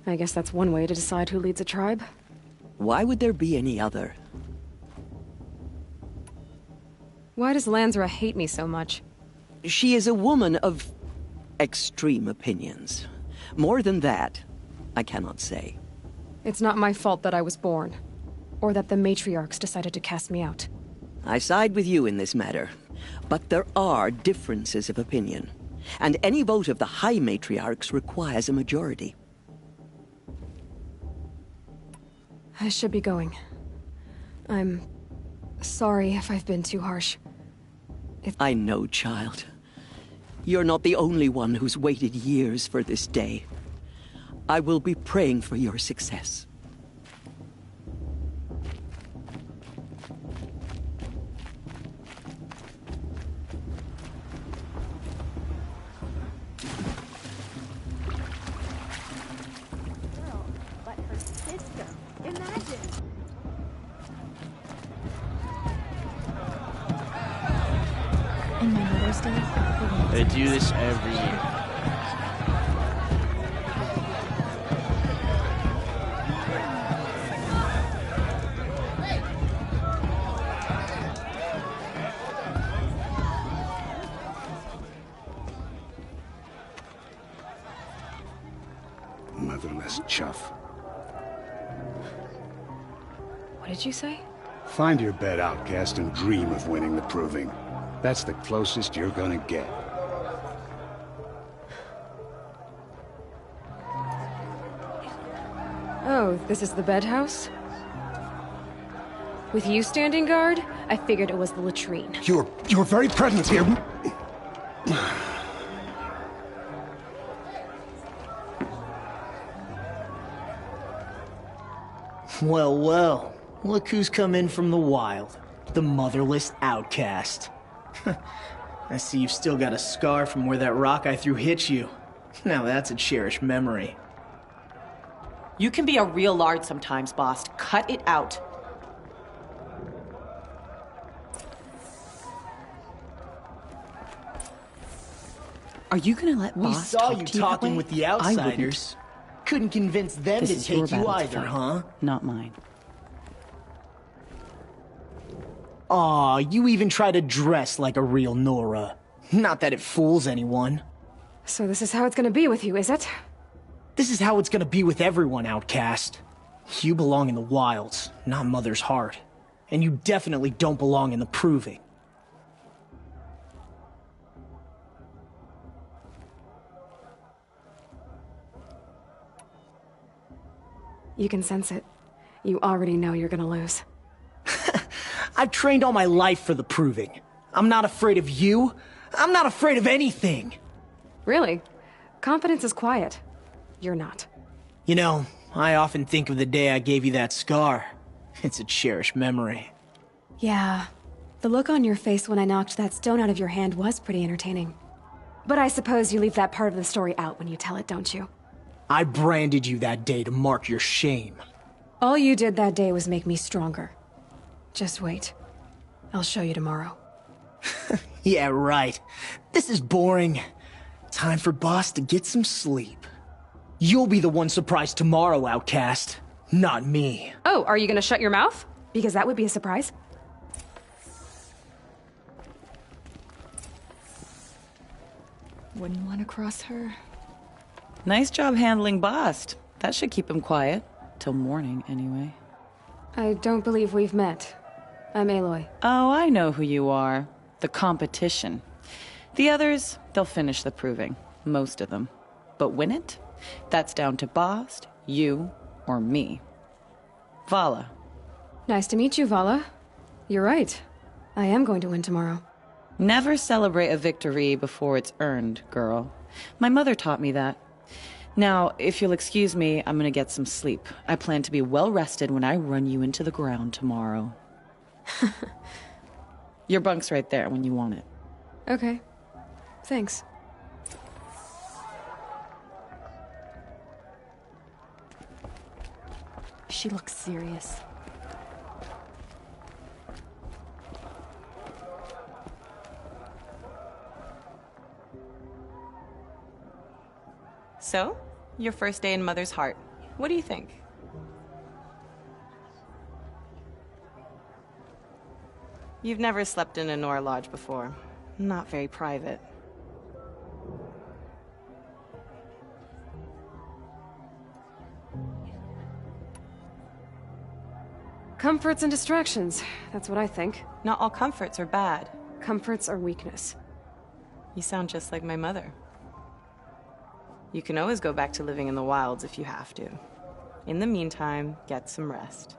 I guess that's one way to decide who leads a tribe. Why would there be any other? Why does Lansra hate me so much? She is a woman of extreme opinions. More than that, I cannot say. It's not my fault that I was born, or that the matriarchs decided to cast me out. I side with you in this matter, but there are differences of opinion, and any vote of the high matriarchs requires a majority. I should be going. I'm sorry if I've been too harsh. I know, child. You're not the only one who's waited years for this day. I will be praying for your success. But her sister. Imagine. In my mother's day, they do this every year. Motherless chuff. What did you say? Find your bed, outcast, and dream of winning the proving. That's the closest you're gonna get. Oh, this is the bedhouse? With you standing guard, I figured it was the latrine. Your very presence here. Well, well. Look who's come in from the wild. The motherless outcast. I see you've still got a scar from where that rock I threw hit you. Now that's a cherished memory. You can be a real lard sometimes, boss. Cut it out. Are you gonna let We Boss saw talk you to you that talking way? with the I wouldn't. outsiders. Couldn't convince them This to is your take you battle to either, fight, huh? not mine. Aw, you even try to dress like a real Nora. Not that it fools anyone. So this is how it's gonna be with you, is it? This is how it's gonna be with everyone, outcast. You belong in the wilds, not Mother's heart. And you definitely don't belong in the proving. You can sense it. You already know you're gonna lose. I've trained all my life for the proving. I'm not afraid of you. I'm not afraid of anything. Really? Confidence is quiet. You're not. You know, I often think of the day I gave you that scar. It's a cherished memory. Yeah. The look on your face when I knocked that stone out of your hand was pretty entertaining. But I suppose you leave that part of the story out when you tell it, don't you? I branded you that day to mark your shame. All you did that day was make me stronger. Just wait. I'll show you tomorrow. Yeah, right. This is boring. Time for Boss to get some sleep. You'll be the one surprised tomorrow, outcast. Not me. Oh, are you gonna shut your mouth? Because that would be a surprise. Wouldn't want to cross her. Nice job handling Bast. That should keep him quiet. Till morning, anyway. I don't believe we've met. I'm Aloy. Oh, I know who you are. The competition. The others, they'll finish the proving. Most of them. But win it? That's down to Bast, you, or me. Vala. Nice to meet you, Vala. You're right. I am going to win tomorrow. Never celebrate a victory before it's earned, girl. My mother taught me that. Now, if you'll excuse me, I'm gonna get some sleep. I plan to be well rested when I run you into the ground tomorrow. Your bunk's right there when you want it. Okay. Thanks. She looks serious. So, your first day in Mother's heart. What do you think? You've never slept in a Nora lodge before. Not very private. Comforts and distractions. That's what I think. Not all comforts are bad. Comforts are weakness. You sound just like my mother. You can always go back to living in the wilds if you have to. In the meantime, get some rest.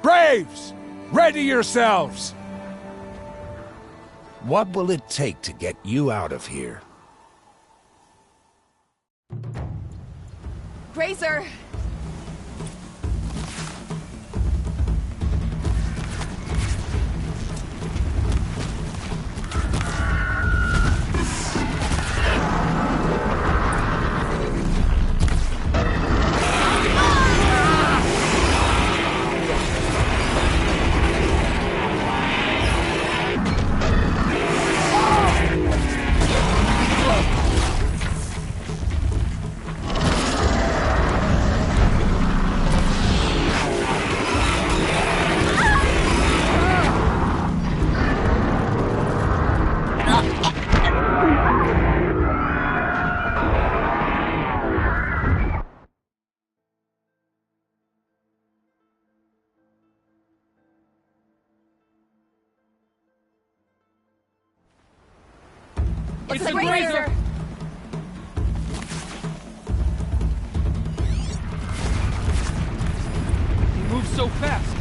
Braves! Ready yourselves! What will it take to get you out of here? Grazer! It's the Grazer! He moves so fast.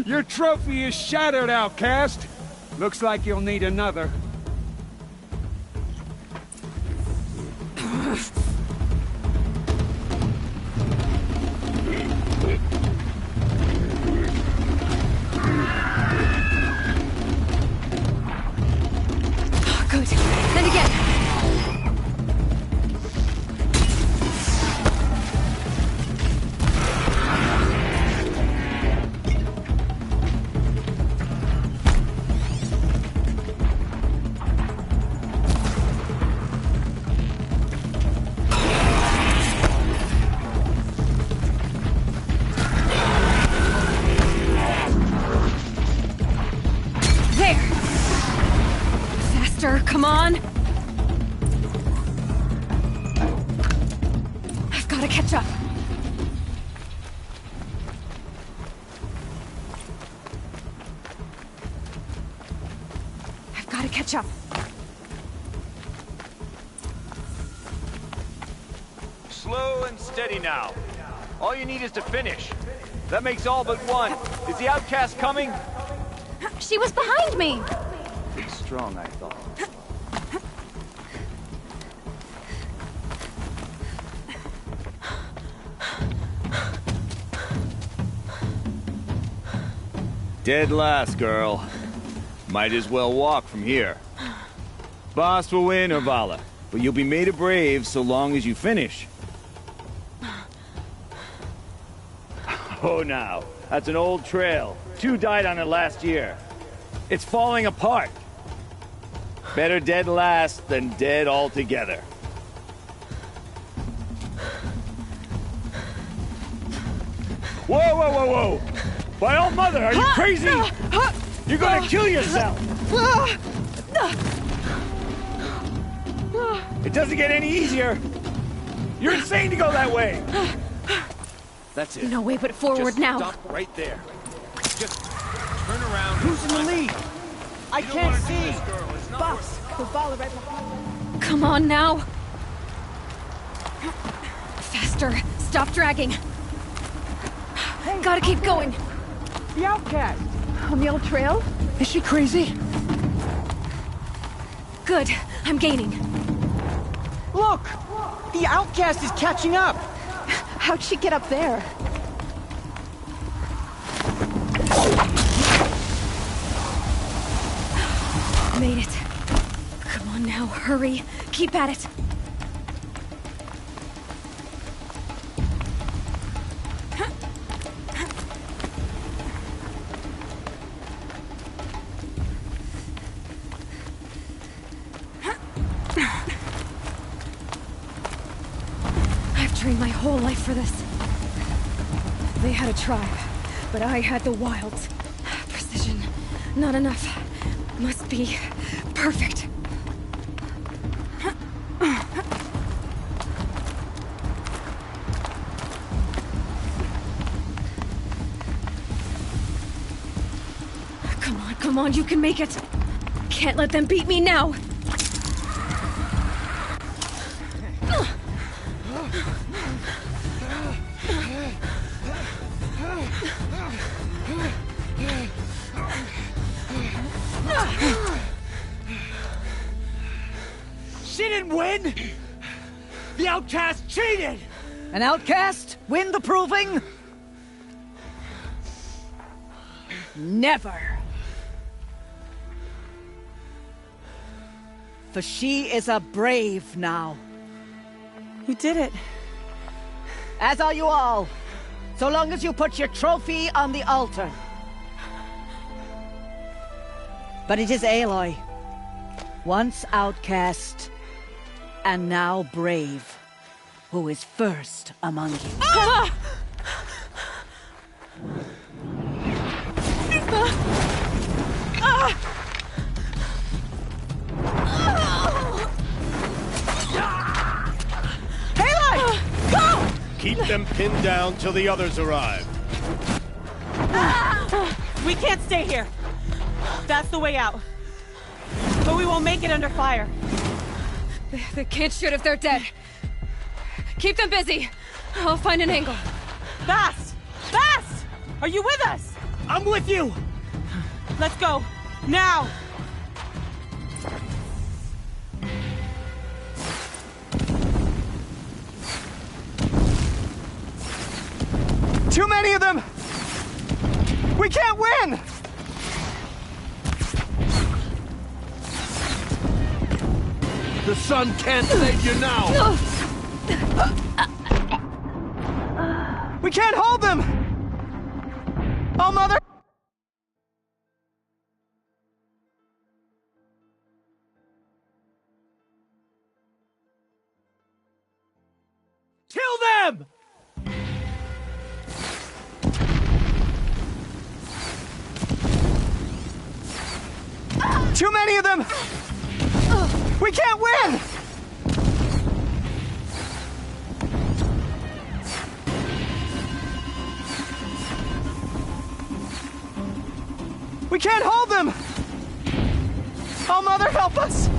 Your trophy is shattered, outcast. Looks like you'll need another. Good. Then again. Come on! I've got to catch up. I've got to catch up. Slow and steady now. All you need is to finish. That makes all but one. Is the outcast coming? She was behind me! Big strong, I thought. Dead last, girl. Might as well walk from here. Boss will win, or Vala, but you'll be made a brave so long as you finish. Oh, now. That's an old trail. 2 died on it last year. It's falling apart. Better dead last than dead altogether. Whoa, whoa, whoa, whoa! By all mother, are you crazy? You're gonna kill yourself! It doesn't get any easier! You're insane to go that way! That's it. No way but forward Just now. Stop right there. Just turn around. Who's in the lead? I can't see! Boss, the ball right behind. Come on now. Faster. Stop dragging. Hey, gotta keep going. The outcast! On the old trail? Is she crazy? Good. I'm gaining. Look! The outcast is catching up! How'd she get up there? Made it. Come on now, hurry. Keep at it. I've trained my whole life for this. They had a tribe, but I had the wilds. Precision. Not enough. Must be perfect. Come on, you can make it. Can't let them beat me now. She didn't win! The outcast cheated! An outcast? Win the proving? Never. For she is a brave now. You did it. As are you all. So long as you put your trophy on the altar. But it is Aloy, once outcast, and now brave, who is first among you. Ah! Aloy! Go! Keep them pinned down till the others arrive. We can't stay here. That's the way out. But we won't make it under fire. They can't shoot if they're dead. Keep them busy. I'll find an angle. Bast! Bast! Are you with us? I'm with you! Let's go. Now! Too many of them! We can't win! The sun can't save you now! We can't hold them! Oh, Mother! Kill them! Too many of them! We can't win! We can't hold them! Oh, Mother, help us!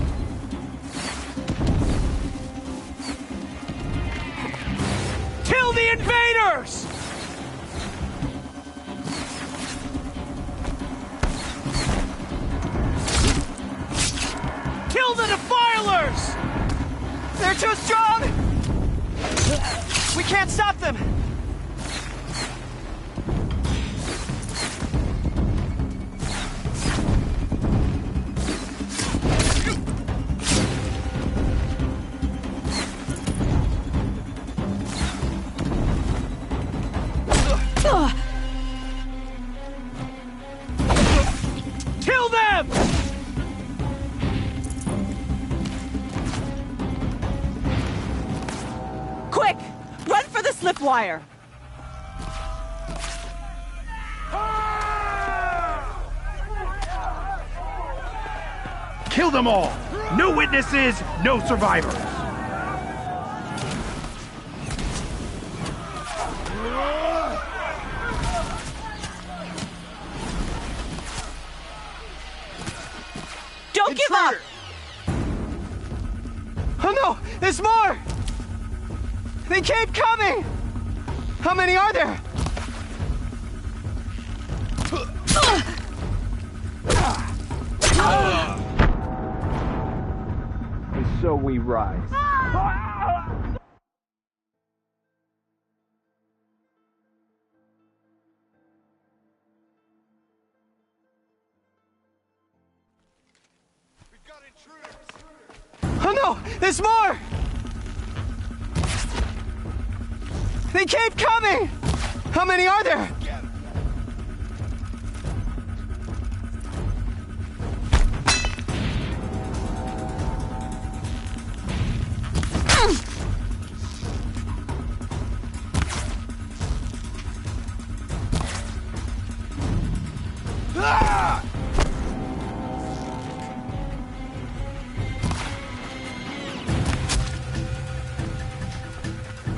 Kill the invaders! Kill the defilers! They're too strong! We can't stop them! Kill them! Quick! Run for the slip wire! Kill them all! No witnesses, no survivors! Don't give up! Oh no! There's more! They keep coming! How many are there? And so we rise. Oh no! There's more! They keep coming! How many are there? Ah!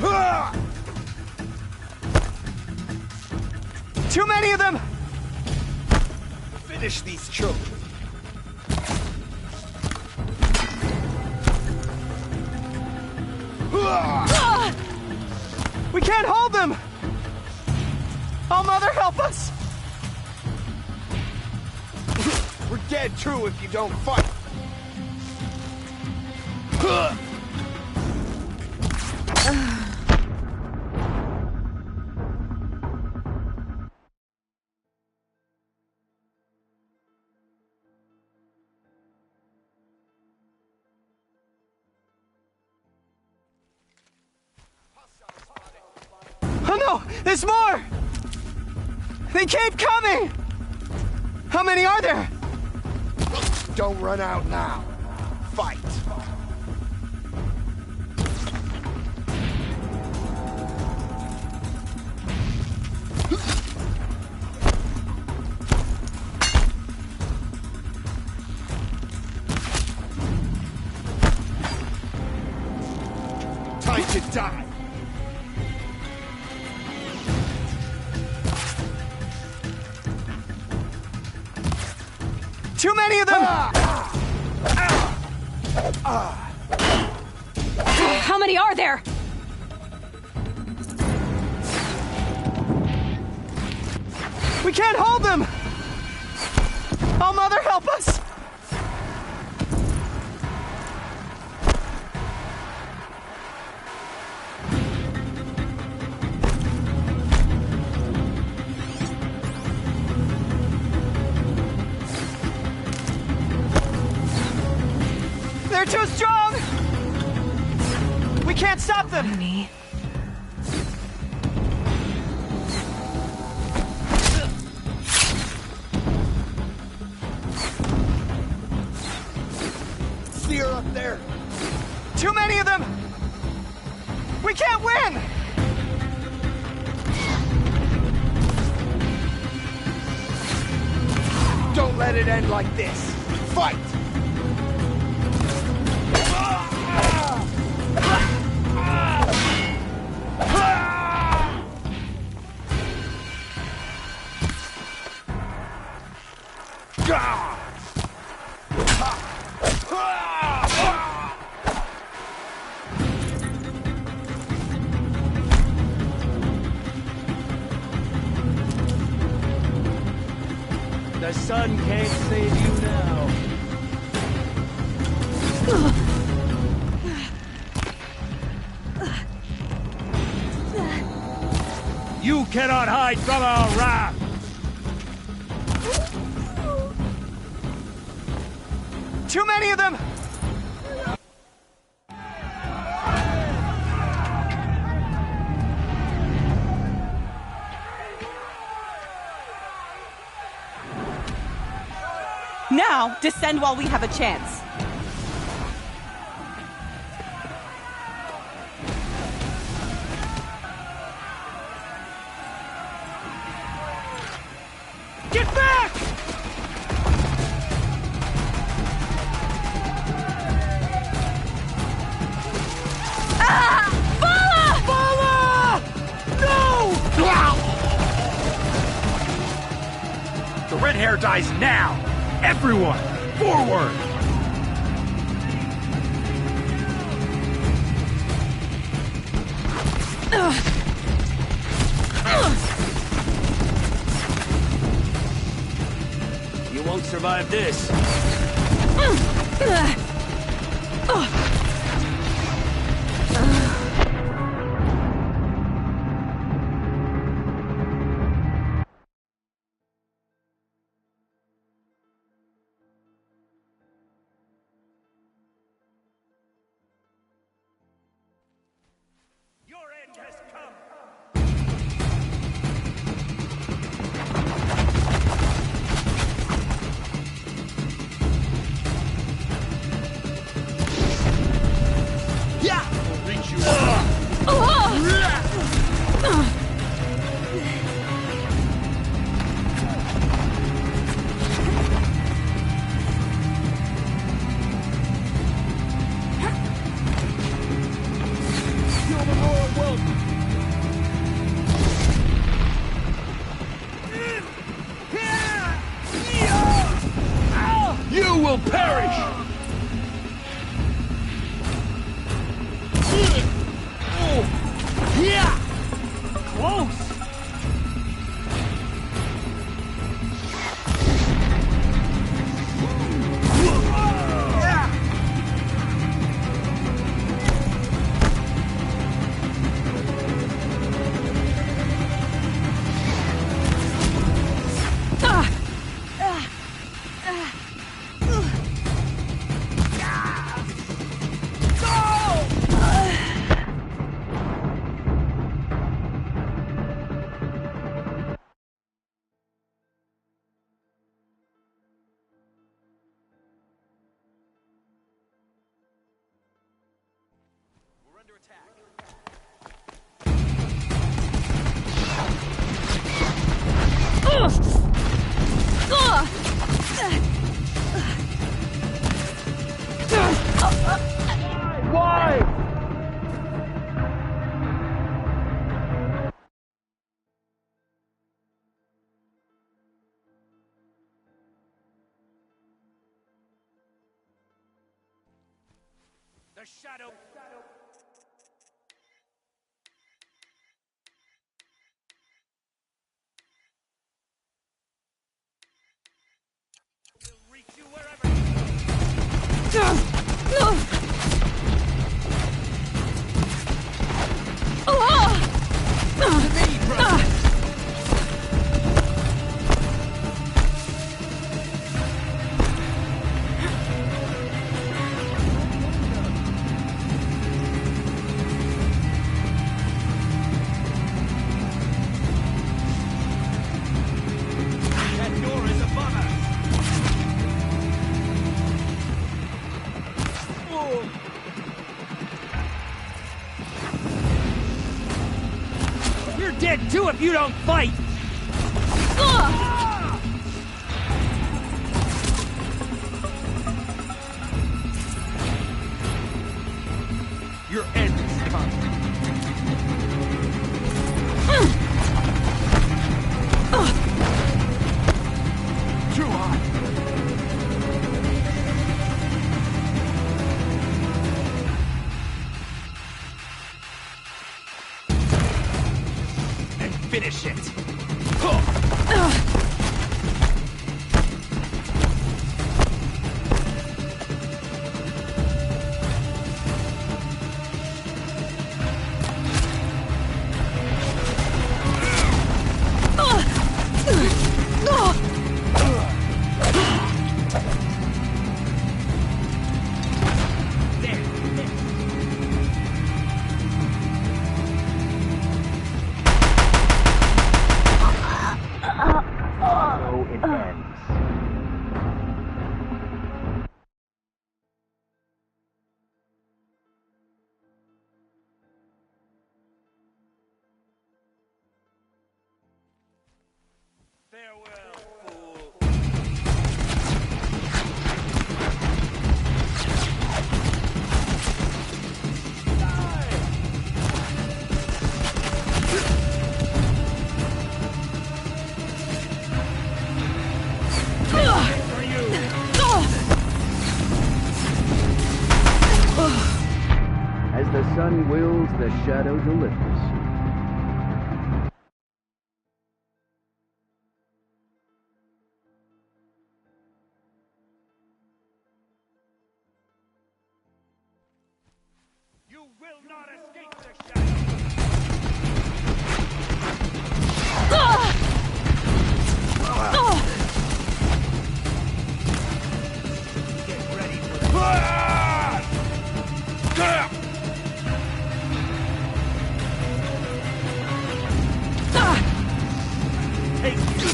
Ah! Too many of them! Finish these children. Ah! We can't hold them! Oh, Mother, help us! We're dead true if you don't fight. Oh no! There's more! They keep coming! How many are there? Don't run out now. Fight! Time to die! Too many of them! How many are there? We can't hold them! Oh, Mother, help us! They're too strong! We can't stop them! Honey. Steer up there! Too many of them! We can't win! Don't let it end like this! Fight! The sun can't save you now. You cannot hide from our wrath! Too many of them! Now, descend while we have a chance. Get back! The red hair dies now! Everyone, forward! You won't survive this. You will perish! Close! The shadow. Will reach you wherever that door is above us. You're dead too if you don't fight! Your end is coming. Too hot. And finish it. So it ends. Farewell, fool. As the sun wills, the shadow delivers. You will not escape the shadow. Get ready for the... Take you.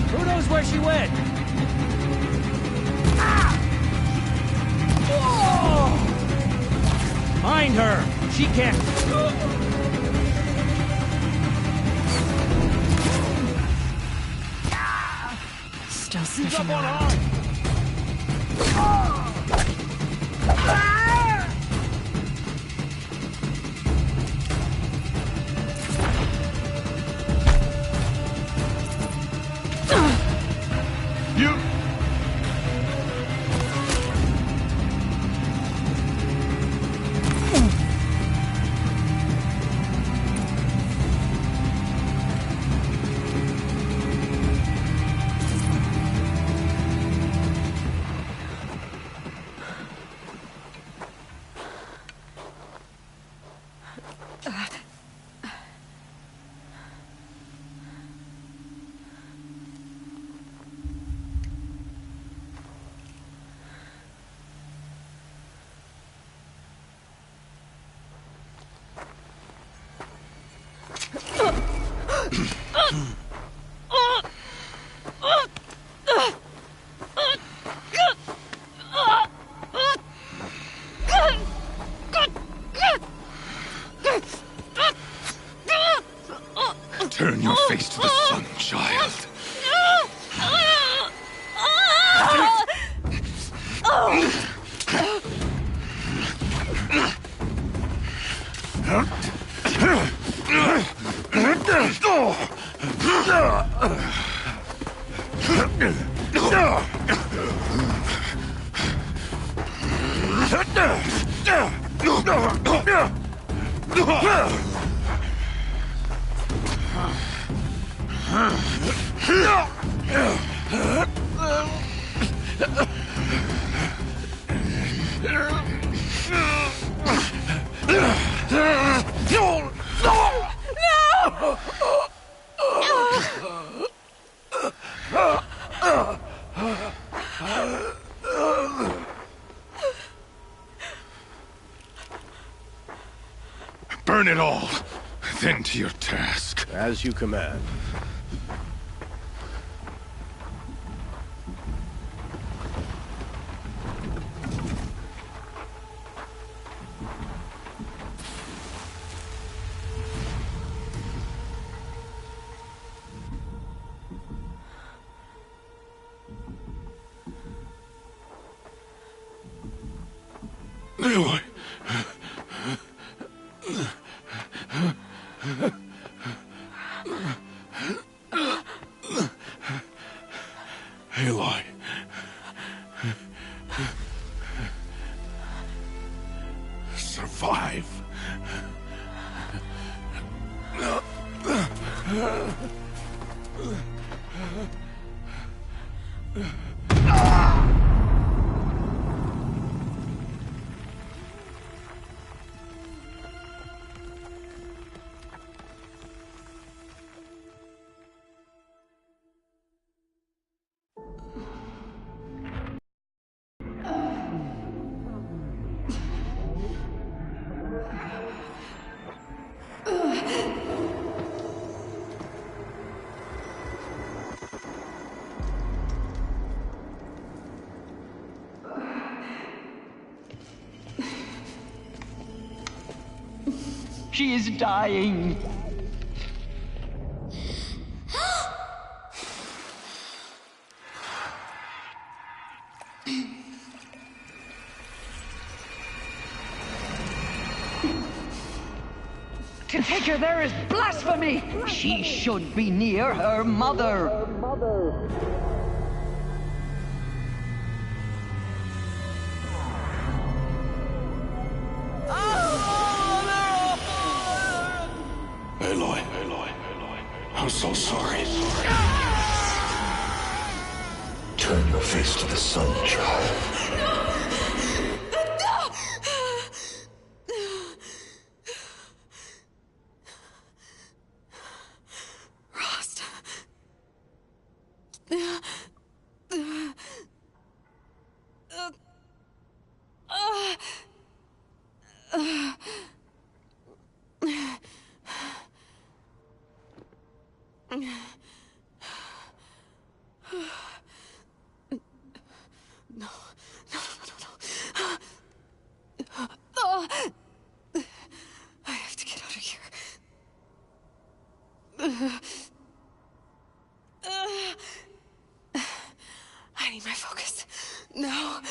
Who knows where she went? Find her! She can't... Still She's up sniffing on around. You... Turn your face to the sun, child. Burn it all, then to your task. As you command. Aloy. Aloy. Survive. She is dying. To take her there is blasphemy. She should be near her mother. Aloy, Aloy, Aloy. I'm so sorry. Turn your face to the sun, child. Rost. I have to get out of here. I need my focus. No.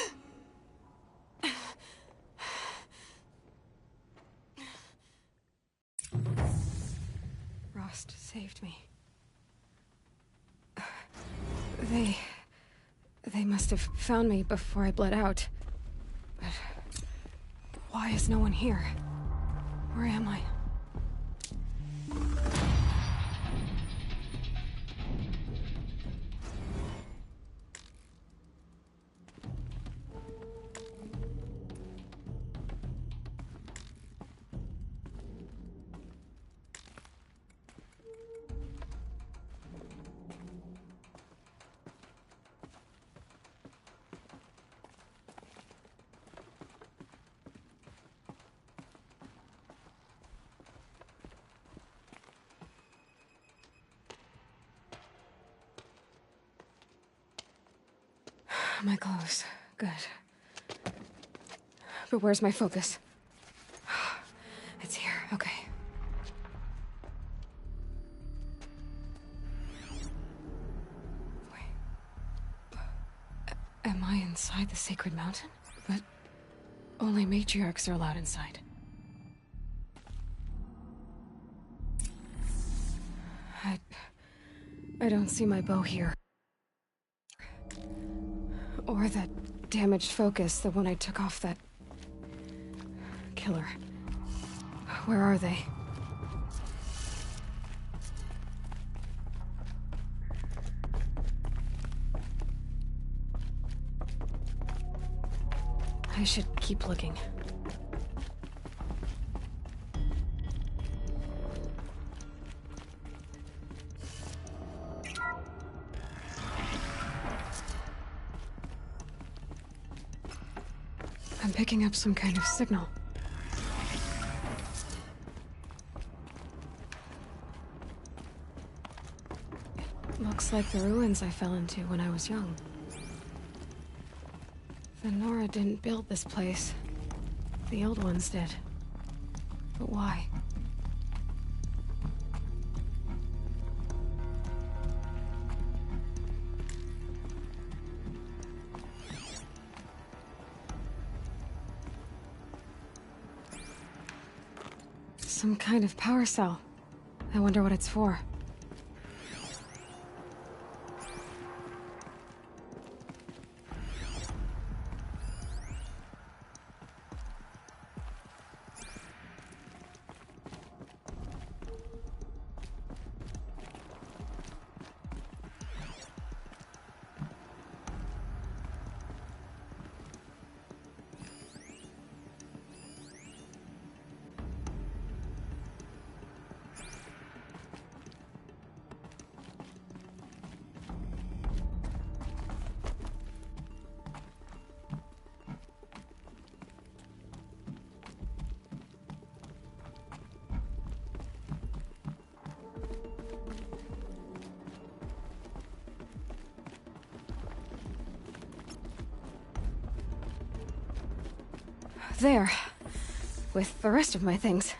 Rost saved me. They must have found me before I bled out. But why is no one here? Where am I? My clothes. Good. But where's my focus? It's here. Okay. I inside the sacred mountain? But only matriarchs are allowed inside. I don't see my bow here. Or that damaged focus, the one I took off that killer. Where are they? I should keep looking. I'm picking up some kind of signal. It looks like the ruins I fell into when I was young. The Nora didn't build this place. The old ones did. But why? Some kind of power cell. I wonder what it's for. There. With the rest of my things.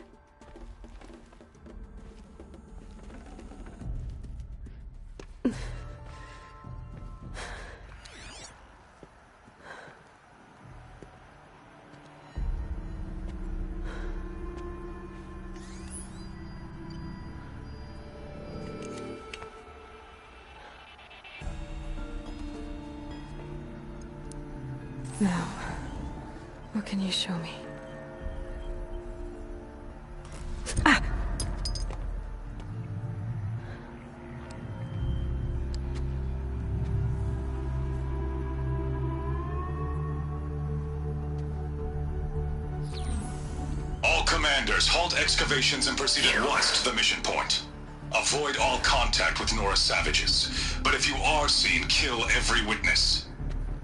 Now, what can you show me? Ah! All commanders, halt excavations and proceed at once to the mission point. Avoid all contact with Nora savages. But if you are seen, kill every witness.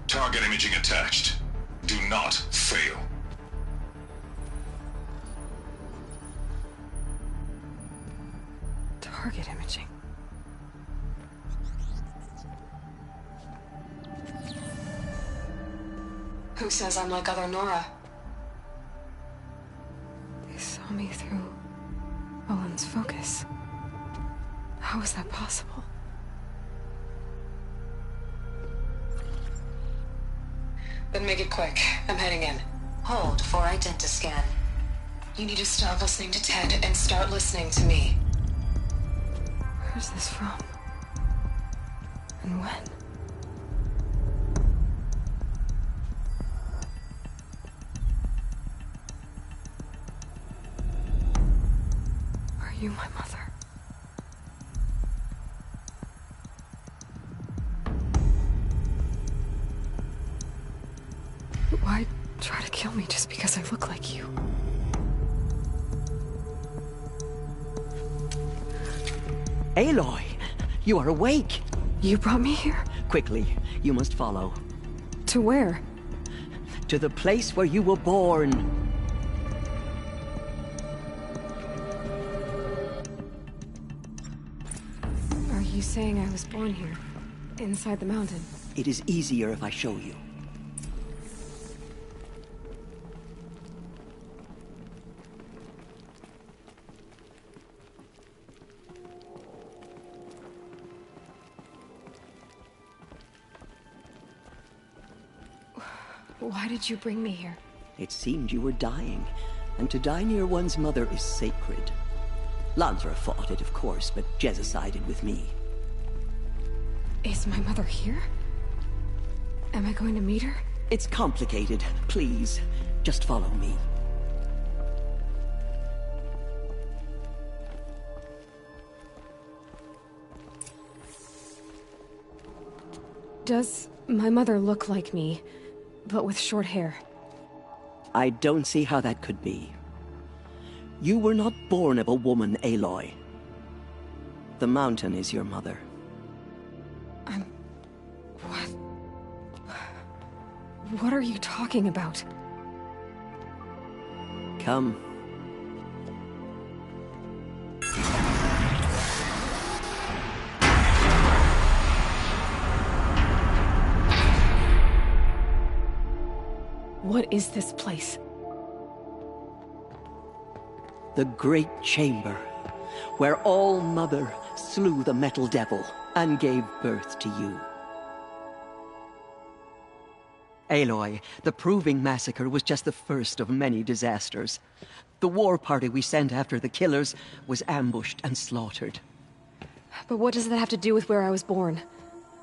Target imaging attached. Do not fail. Target imaging. Who says I'm like other Nora? They saw me through Owen's focus. How is that possible? Then make it quick. I'm heading in. Hold for identiscan. You need to stop listening to Ted and start listening to me. Where's this from? And when? Are you my mother? Why try to kill me just because I look like you? Aloy, you are awake. You brought me here? Quickly, you must follow. To where? To the place where you were born. Are you saying I was born here? Inside the mountain? It is easier if I show you. Why did you bring me here? It seemed you were dying, and to die near one's mother is sacred. Lansra fought it, of course, but Jezza sided with me. Is my mother here? Am I going to meet her? It's complicated. Please, just follow me. Does my mother look like me, but with short hair? I don't see how that could be. You were not born of a woman, Aloy. The mountain is your mother. What are you talking about? Come. What is this place? The Great Chamber, where All-Mother slew the Metal Devil and gave birth to you. Aloy, the Proving Massacre was just the first of many disasters. The war party we sent after the killers was ambushed and slaughtered. But what does that have to do with where I was born?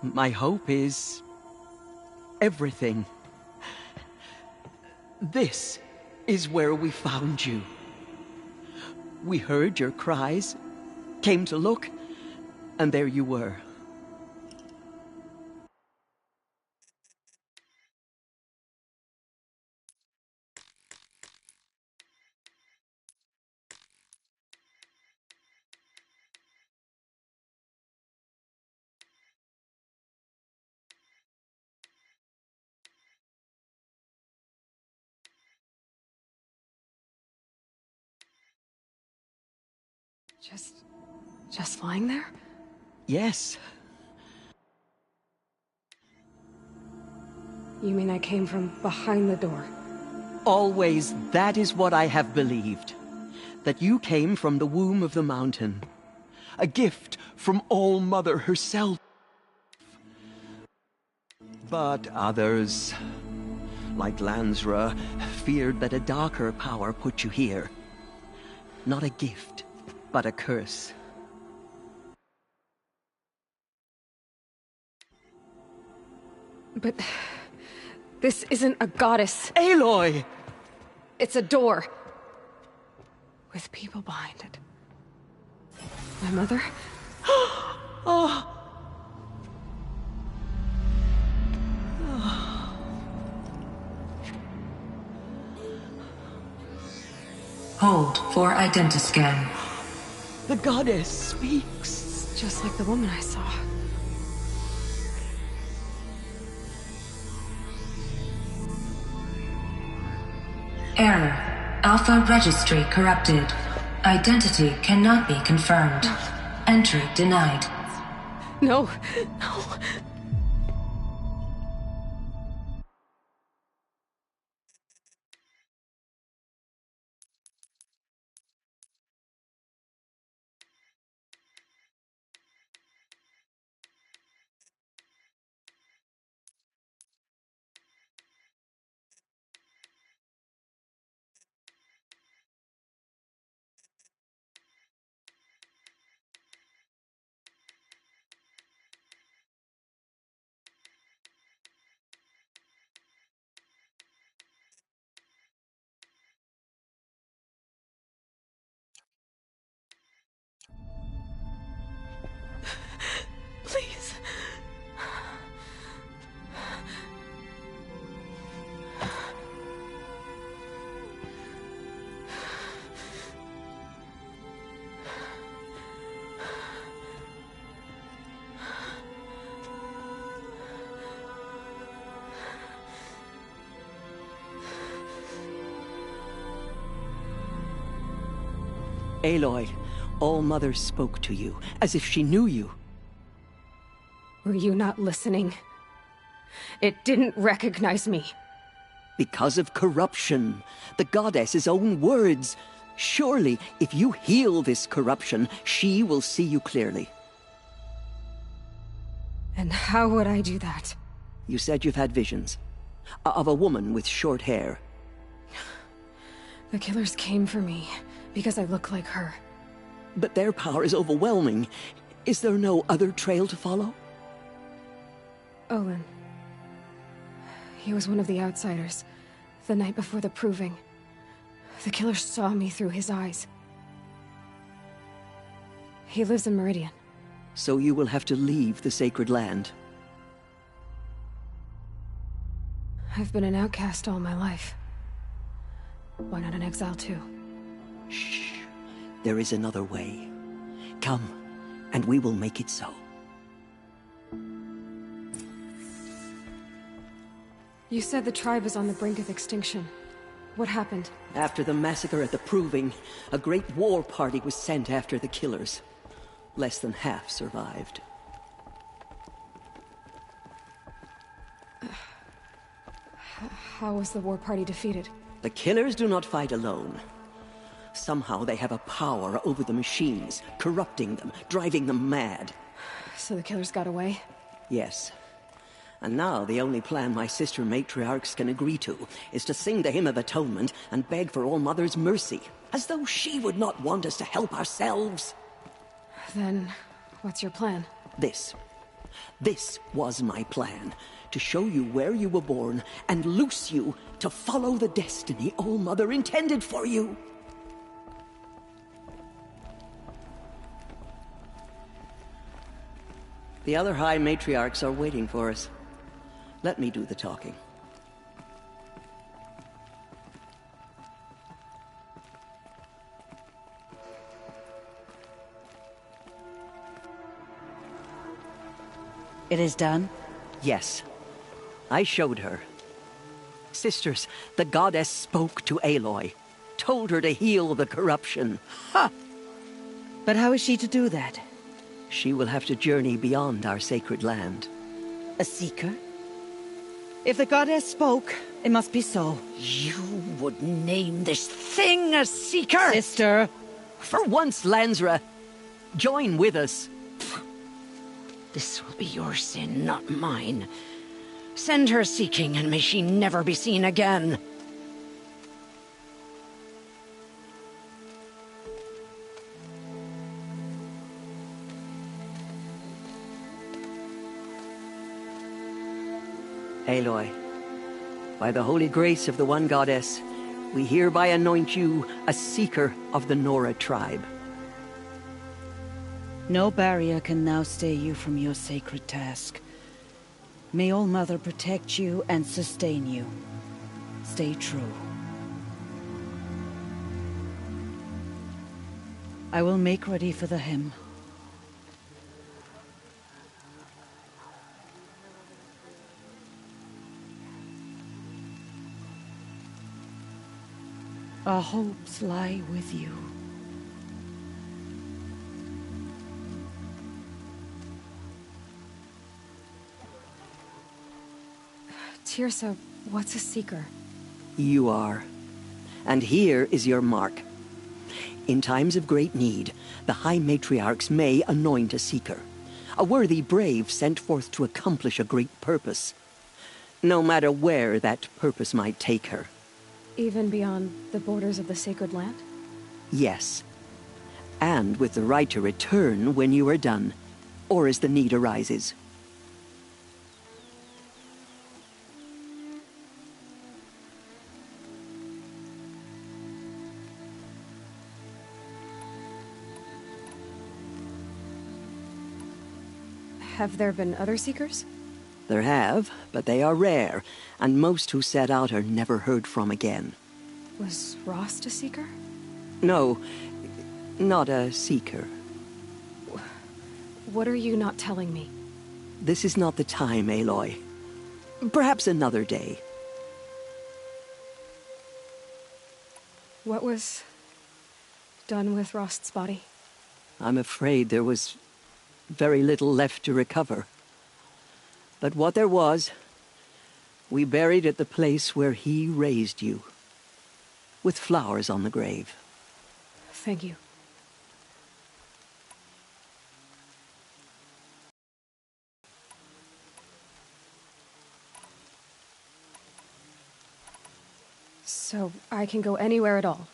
My hope is... everything. This is where we found you. We heard your cries, came to look, and there you were. Just lying there? Yes. You mean I came from behind the door? Always that is what I have believed. That you came from the womb of the mountain. A gift from All-Mother herself. But others, like Lansra, feared that a darker power put you here. Not a gift, but a curse. But... this isn't a goddess. Aloy! It's a door. With people behind it. My mother? Oh! Hold for identiscan. The goddess speaks. Just like the woman I saw. Error. Alpha registry corrupted. Identity cannot be confirmed. Entry denied. No. No. Please. Aloy, All-Mother spoke to you, as if she knew you. Were you not listening? It didn't recognize me. Because of corruption. The goddess's own words. Surely, if you heal this corruption, she will see you clearly. And how would I do that? You said you've had visions. Of a woman with short hair. The killers came for me because I look like her. But their power is overwhelming. Is there no other trail to follow? Olin. He was one of the outsiders. The night before the proving. The killer saw me through his eyes. He lives in Meridian. So you will have to leave the sacred land. I've been an outcast all my life. Why not an exile too? Shh. There is another way. Come, and we will make it so. You said the tribe is on the brink of extinction. What happened? After the massacre at the Proving, a great war party was sent after the killers. Less than half survived. How was the war party defeated? The killers do not fight alone. Somehow they have a power over the machines, corrupting them, driving them mad. So the killers got away? Yes. And now the only plan my sister matriarchs can agree to is to sing the Hymn of Atonement and beg for All Mother's mercy, as though she would not want us to help ourselves. Then, what's your plan? This. This was my plan. To show you where you were born and loose you to follow the destiny All Mother intended for you. The other High Matriarchs are waiting for us. Let me do the talking. It is done? Yes. I showed her. Sisters, the goddess spoke to Aloy. Told her to heal the corruption. Ha! But how is she to do that? She will have to journey beyond our sacred land. A seeker? If the goddess spoke, it must be so. You would name this thing a seeker? Sister! For once, Lansra, join with us. This will be your sin, not mine. Send her seeking, and may she never be seen again. Aloy, by the holy grace of the One Goddess, we hereby anoint you a seeker of the Nora tribe. No barrier can now stay you from your sacred task. May All Mother protect you and sustain you. Stay true. I will make ready for the hymn. Our hopes lie with you. Tirsa, what's a seeker? You are. And here is your mark. In times of great need, the High Matriarchs may anoint a seeker. A worthy brave sent forth to accomplish a great purpose. No matter where that purpose might take her. Even beyond the borders of the sacred land? Yes. And with the right to return when you are done, or as the need arises. Have there been other seekers? There have, but they are rare, and most who set out are never heard from again. Was Rost a seeker? No, not a seeker. What are you not telling me? This is not the time, Aloy. Perhaps another day. What was done with Rost's body? I'm afraid there was very little left to recover. But what there was, we buried at the place where he raised you, with flowers on the grave. Thank you. So I can go anywhere at all.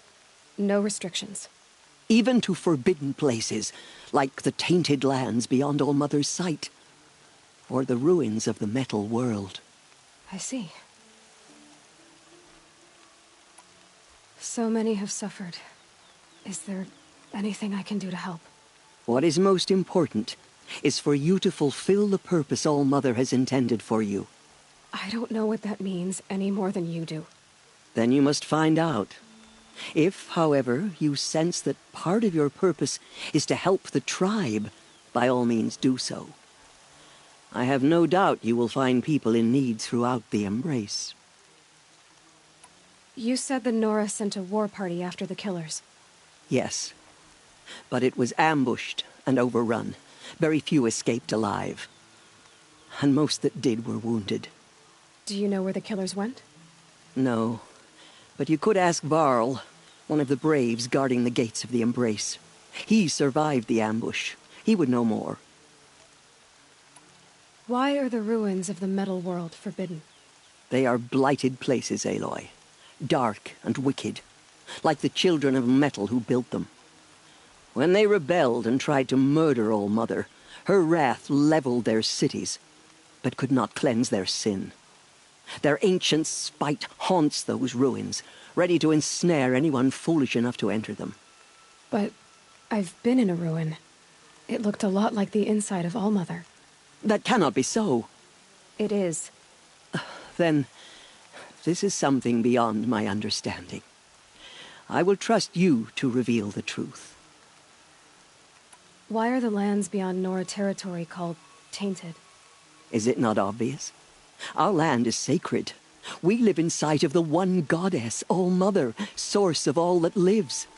No restrictions. Even to forbidden places, like the tainted lands beyond All Mother's sight, or the ruins of the metal world. I see. So many have suffered. Is there anything I can do to help? What is most important is for you to fulfill the purpose All Mother has intended for you. I don't know what that means any more than you do. Then you must find out. If, however, you sense that part of your purpose is to help the tribe, by all means do so. I have no doubt you will find people in need throughout the Embrace. You said the Nora sent a war party after the killers. Yes, but it was ambushed and overrun. Very few escaped alive. And most that did were wounded. Do you know where the killers went? No, but you could ask Varl, one of the braves guarding the gates of the Embrace. He survived the ambush. He would know more. Why are the ruins of the metal world forbidden? They are blighted places, Aloy. Dark and wicked, like the children of metal who built them. When they rebelled and tried to murder All Mother, her wrath leveled their cities, but could not cleanse their sin. Their ancient spite haunts those ruins, ready to ensnare anyone foolish enough to enter them. But I've been in a ruin. It looked a lot like the inside of All Mother. That cannot be so. It is. Then, this is something beyond my understanding. I will trust you to reveal the truth. Why are the lands beyond Nora territory called tainted? Is it not obvious? Our land is sacred. We live in sight of the one goddess, All Mother, source of all that lives.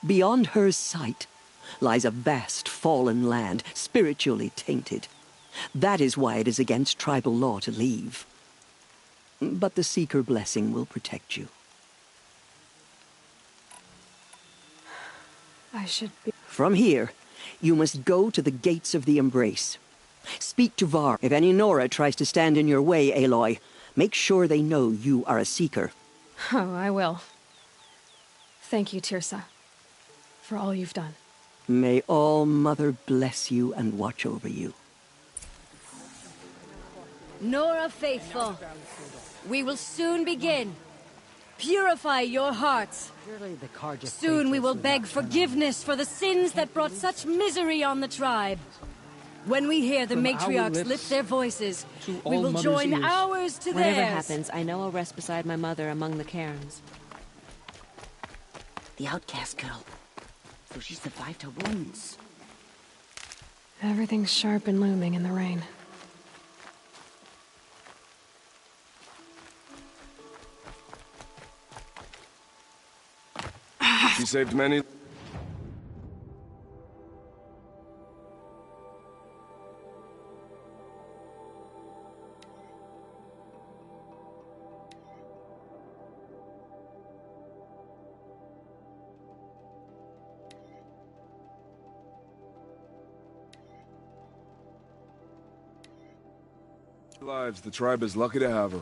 Beyond her sight lies a vast fallen land, spiritually tainted. That is why it is against tribal law to leave. But the Seeker blessing will protect you. I should be... From here, you must go to the gates of the Embrace. Speak to Var. If any Nora tries to stand in your way, Aloy, make sure they know you are a Seeker. Oh, I will. Thank you, Tirsa, for all you've done. May All Mother bless you and watch over you. Nora faithful, we will soon begin. Purify your hearts. Soon we will beg forgiveness for the sins that brought such misery on the tribe. When we hear the matriarchs lift their voices, we will join ours to theirs. Whatever happens, I know I'll rest beside my mother among the cairns. The outcast girl. So she survived her wounds. Everything's sharp and looming in the rain. She saved many. Lives. The tribe is lucky to have her.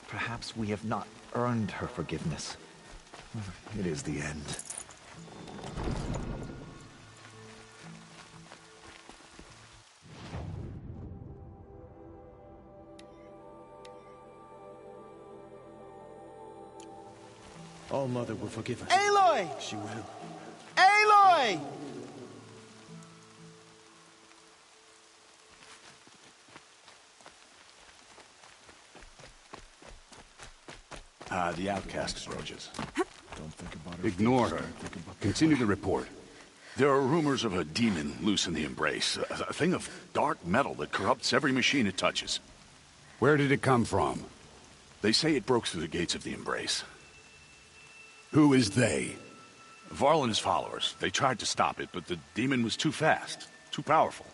Perhaps we have not earned her forgiveness. It is the end. All Mother will forgive us. Aloy! She will. Aloy! The outcast approaches. Don't think about her. Ignore her. Continue the report. There are rumors of a demon loose in the Embrace. A thing of dark metal that corrupts every machine it touches. Where did it come from? They say it broke through the gates of the Embrace. Who is they? Varl and his followers. They tried to stop it, but the demon was too fast, too powerful.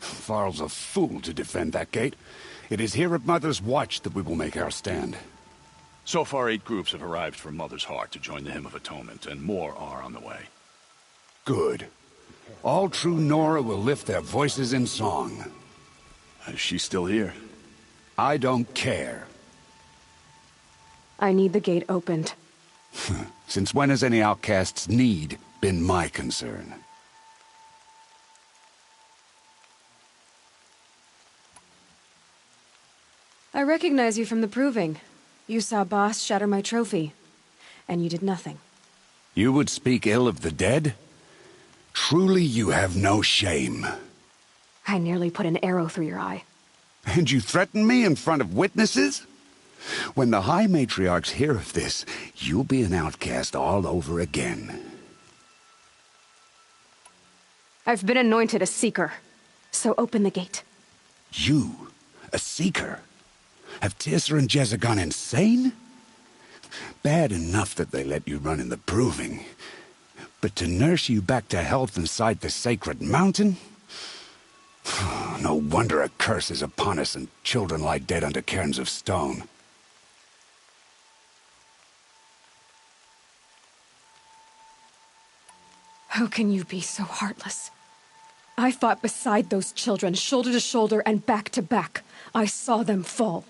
Varl's a fool to defend that gate. It is here at Mother's Watch that we will make our stand. So far, 8 groups have arrived from Mother's Heart to join the Hymn of Atonement, and more are on the way. Good. All true Nora will lift their voices in song. Is she still here? I don't care. I need the gate opened. Since when has any outcast's need been my concern? I recognize you from the proving. You saw Boss shatter my trophy. And you did nothing. You would speak ill of the dead? Truly you have no shame. I nearly put an arrow through your eye. And you threaten me in front of witnesses? When the High Matriarchs hear of this, you'll be an outcast all over again. I've been anointed a Seeker. So open the gate. You? A Seeker? Have Tirsa and Jezza gone insane? Bad enough that they let you run in the proving. But to nurse you back to health inside the sacred mountain? No wonder a curse is upon us and children lie dead under cairns of stone. How can you be so heartless? I fought beside those children, shoulder to shoulder and back to back. I saw them fall.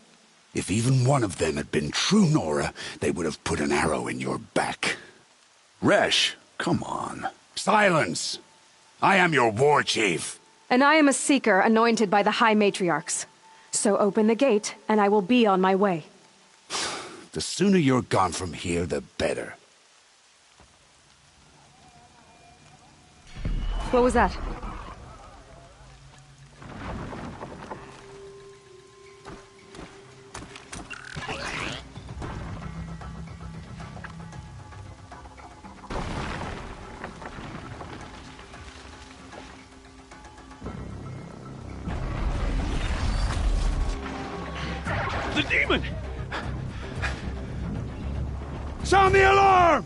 If even one of them had been true Nora, they would have put an arrow in your back. Resh, come on. Silence! I am your war chief. And I am a Seeker anointed by the High Matriarchs. So open the gate, and I will be on my way. The sooner you're gone from here, the better. What was that? The demon! Sound the alarm!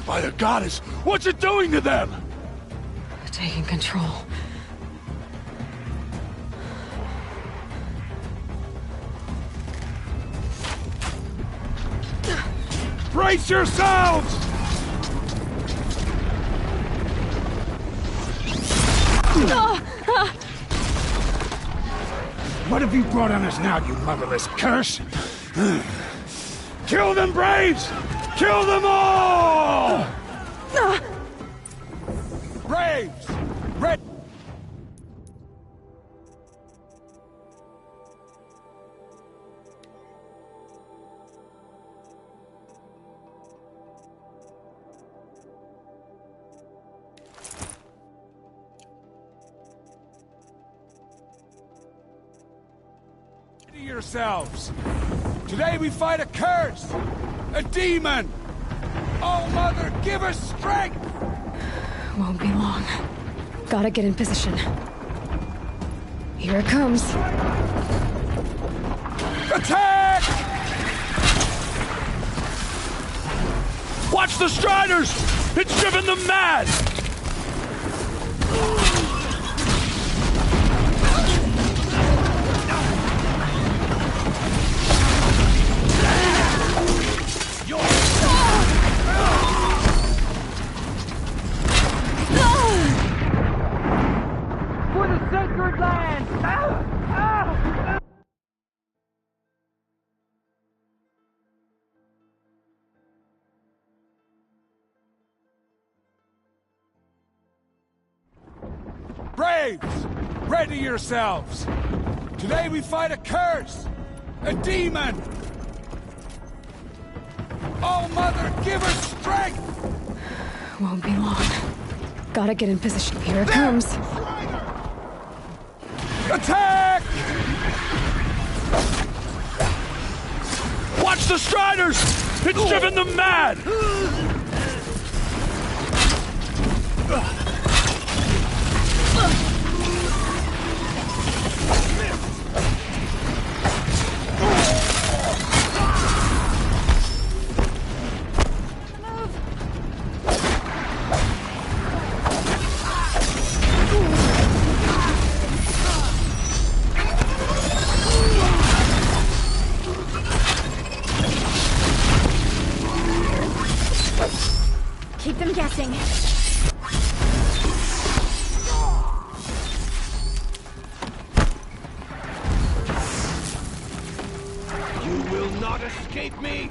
By the goddess, what's it doing to them? Taking control. Brace yourselves! What have you brought on us now, you motherless curse? Kill them, Braves! Kill them all! Braves! Red... Yourselves. Today we fight a curse, a demon. Oh, Mother, give us strength. Won't be long. Gotta get in position. Here it comes. Attack! Watch the Striders! It's driven them mad! For the sacred land! Braves, ready yourselves. Today we fight a curse, a demon. Oh, Mother, give us strength. Won't be long. Gotta get in position. Here it comes. Attack! Watch the Striders! It's driven them mad! Keep them guessing. You will not escape me!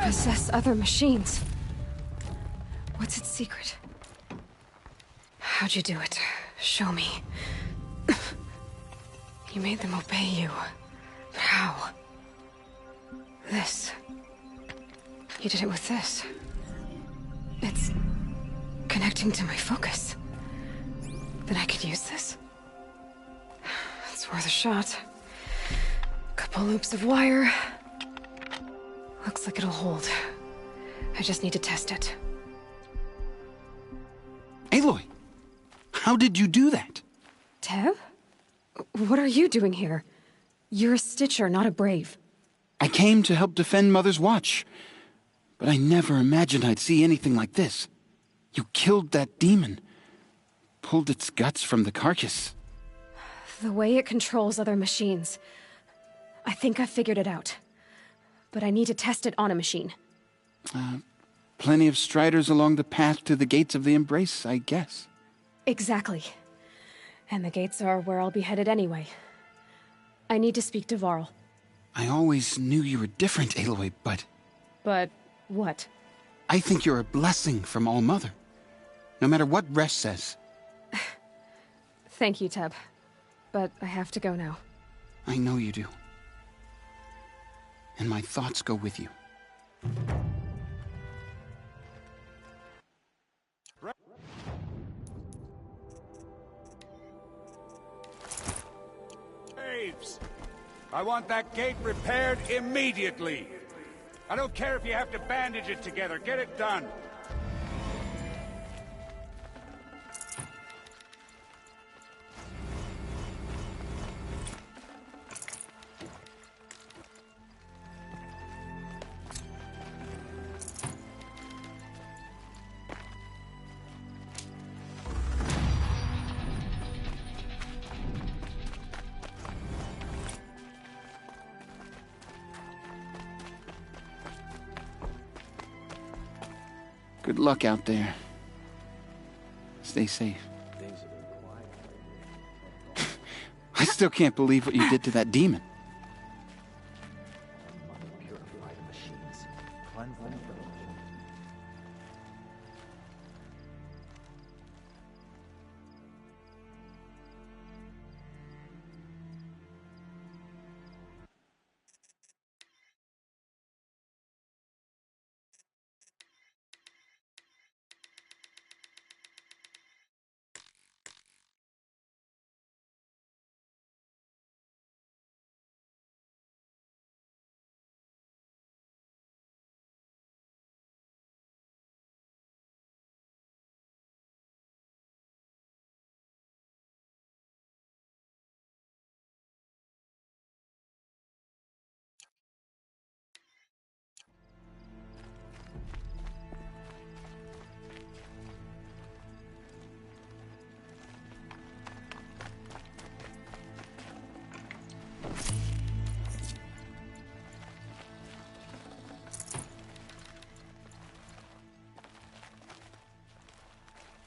Possess other machines. What's its secret? How'd you do it? Show me. You made them obey you. But how? This. You did it with this. It's connecting to my focus. Then I could use this. It's worth a shot. Couple loops of wire. Looks like it'll hold. I just need to test it. Aloy! How did you do that? Teb? What are you doing here? You're a Stitcher, not a Brave. I came to help defend Mother's Watch. But I never imagined I'd see anything like this. You killed that demon. Pulled its guts from the carcass. The way it controls other machines. I think I figured it out. But I need to test it on a machine. Plenty of striders along the path to the gates of the Embrace, I guess. Exactly. And the gates are where I'll be headed anyway. I need to speak to Varl. I always knew you were different, Aloy, but... But what? I think you're a blessing from All-Mother. No matter what Resh says. Thank you, Teb. But I have to go now. I know you do. And my thoughts go with you. Braves! I want that gate repaired immediately. I don't care if you have to bandage it together. Get it done. Good luck out there. Stay safe. I still can't believe what you did to that demon. cleanse them from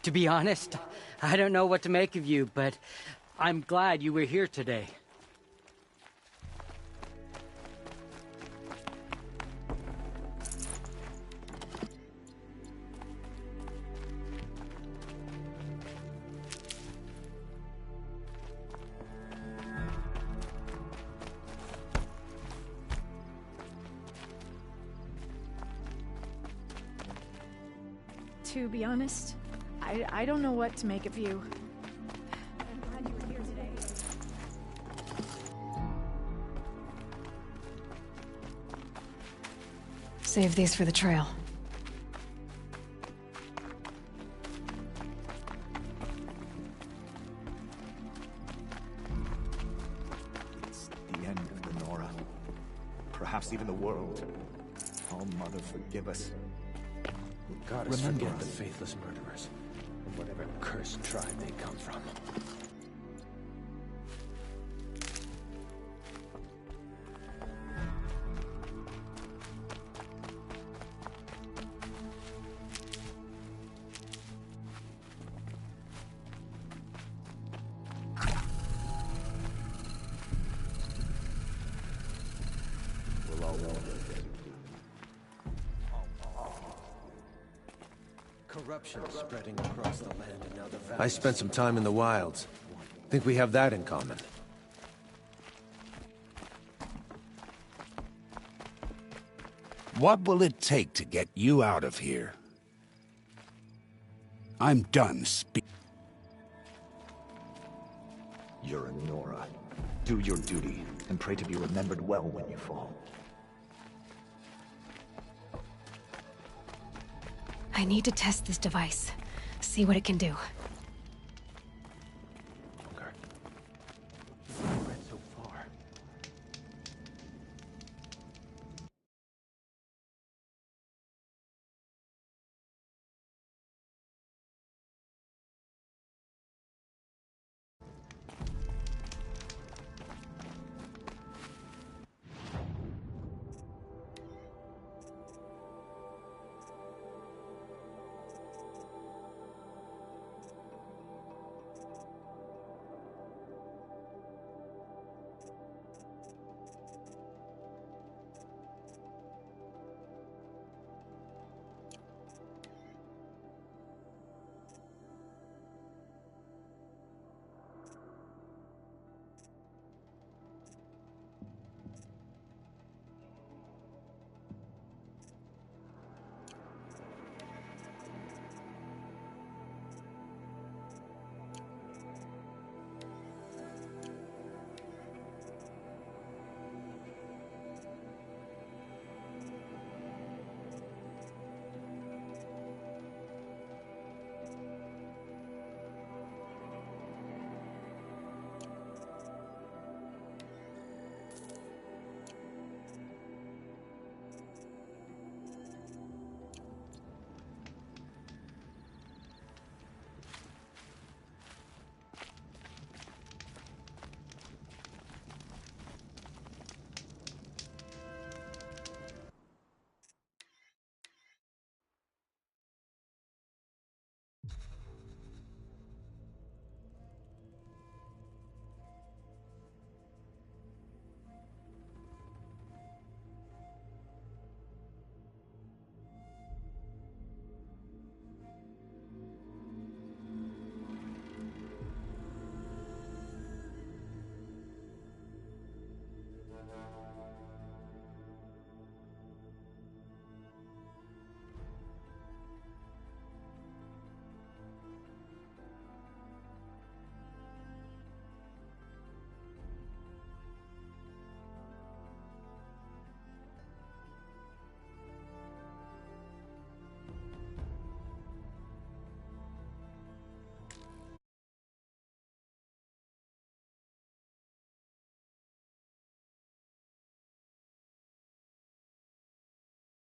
To be honest, I don't know what to make of you, but I'm glad you were here today. To be honest, I don't know what to make of you. I'm glad you were here today. Save these for the trail. It's the end of the Nora. Perhaps even the world. Oh, Mother, forgive us. God has Remember forget the us. faithless murderers, and whatever cursed tribe they come from. We'll all know. Corruption is spreading across the land and now the valley. I spent some time in the wilds. Think we have that in common. What will it take to get you out of here? I'm done speaking. You're a Nora. Do your duty, and pray to be remembered well when you fall. I need to test this device. See what it can do.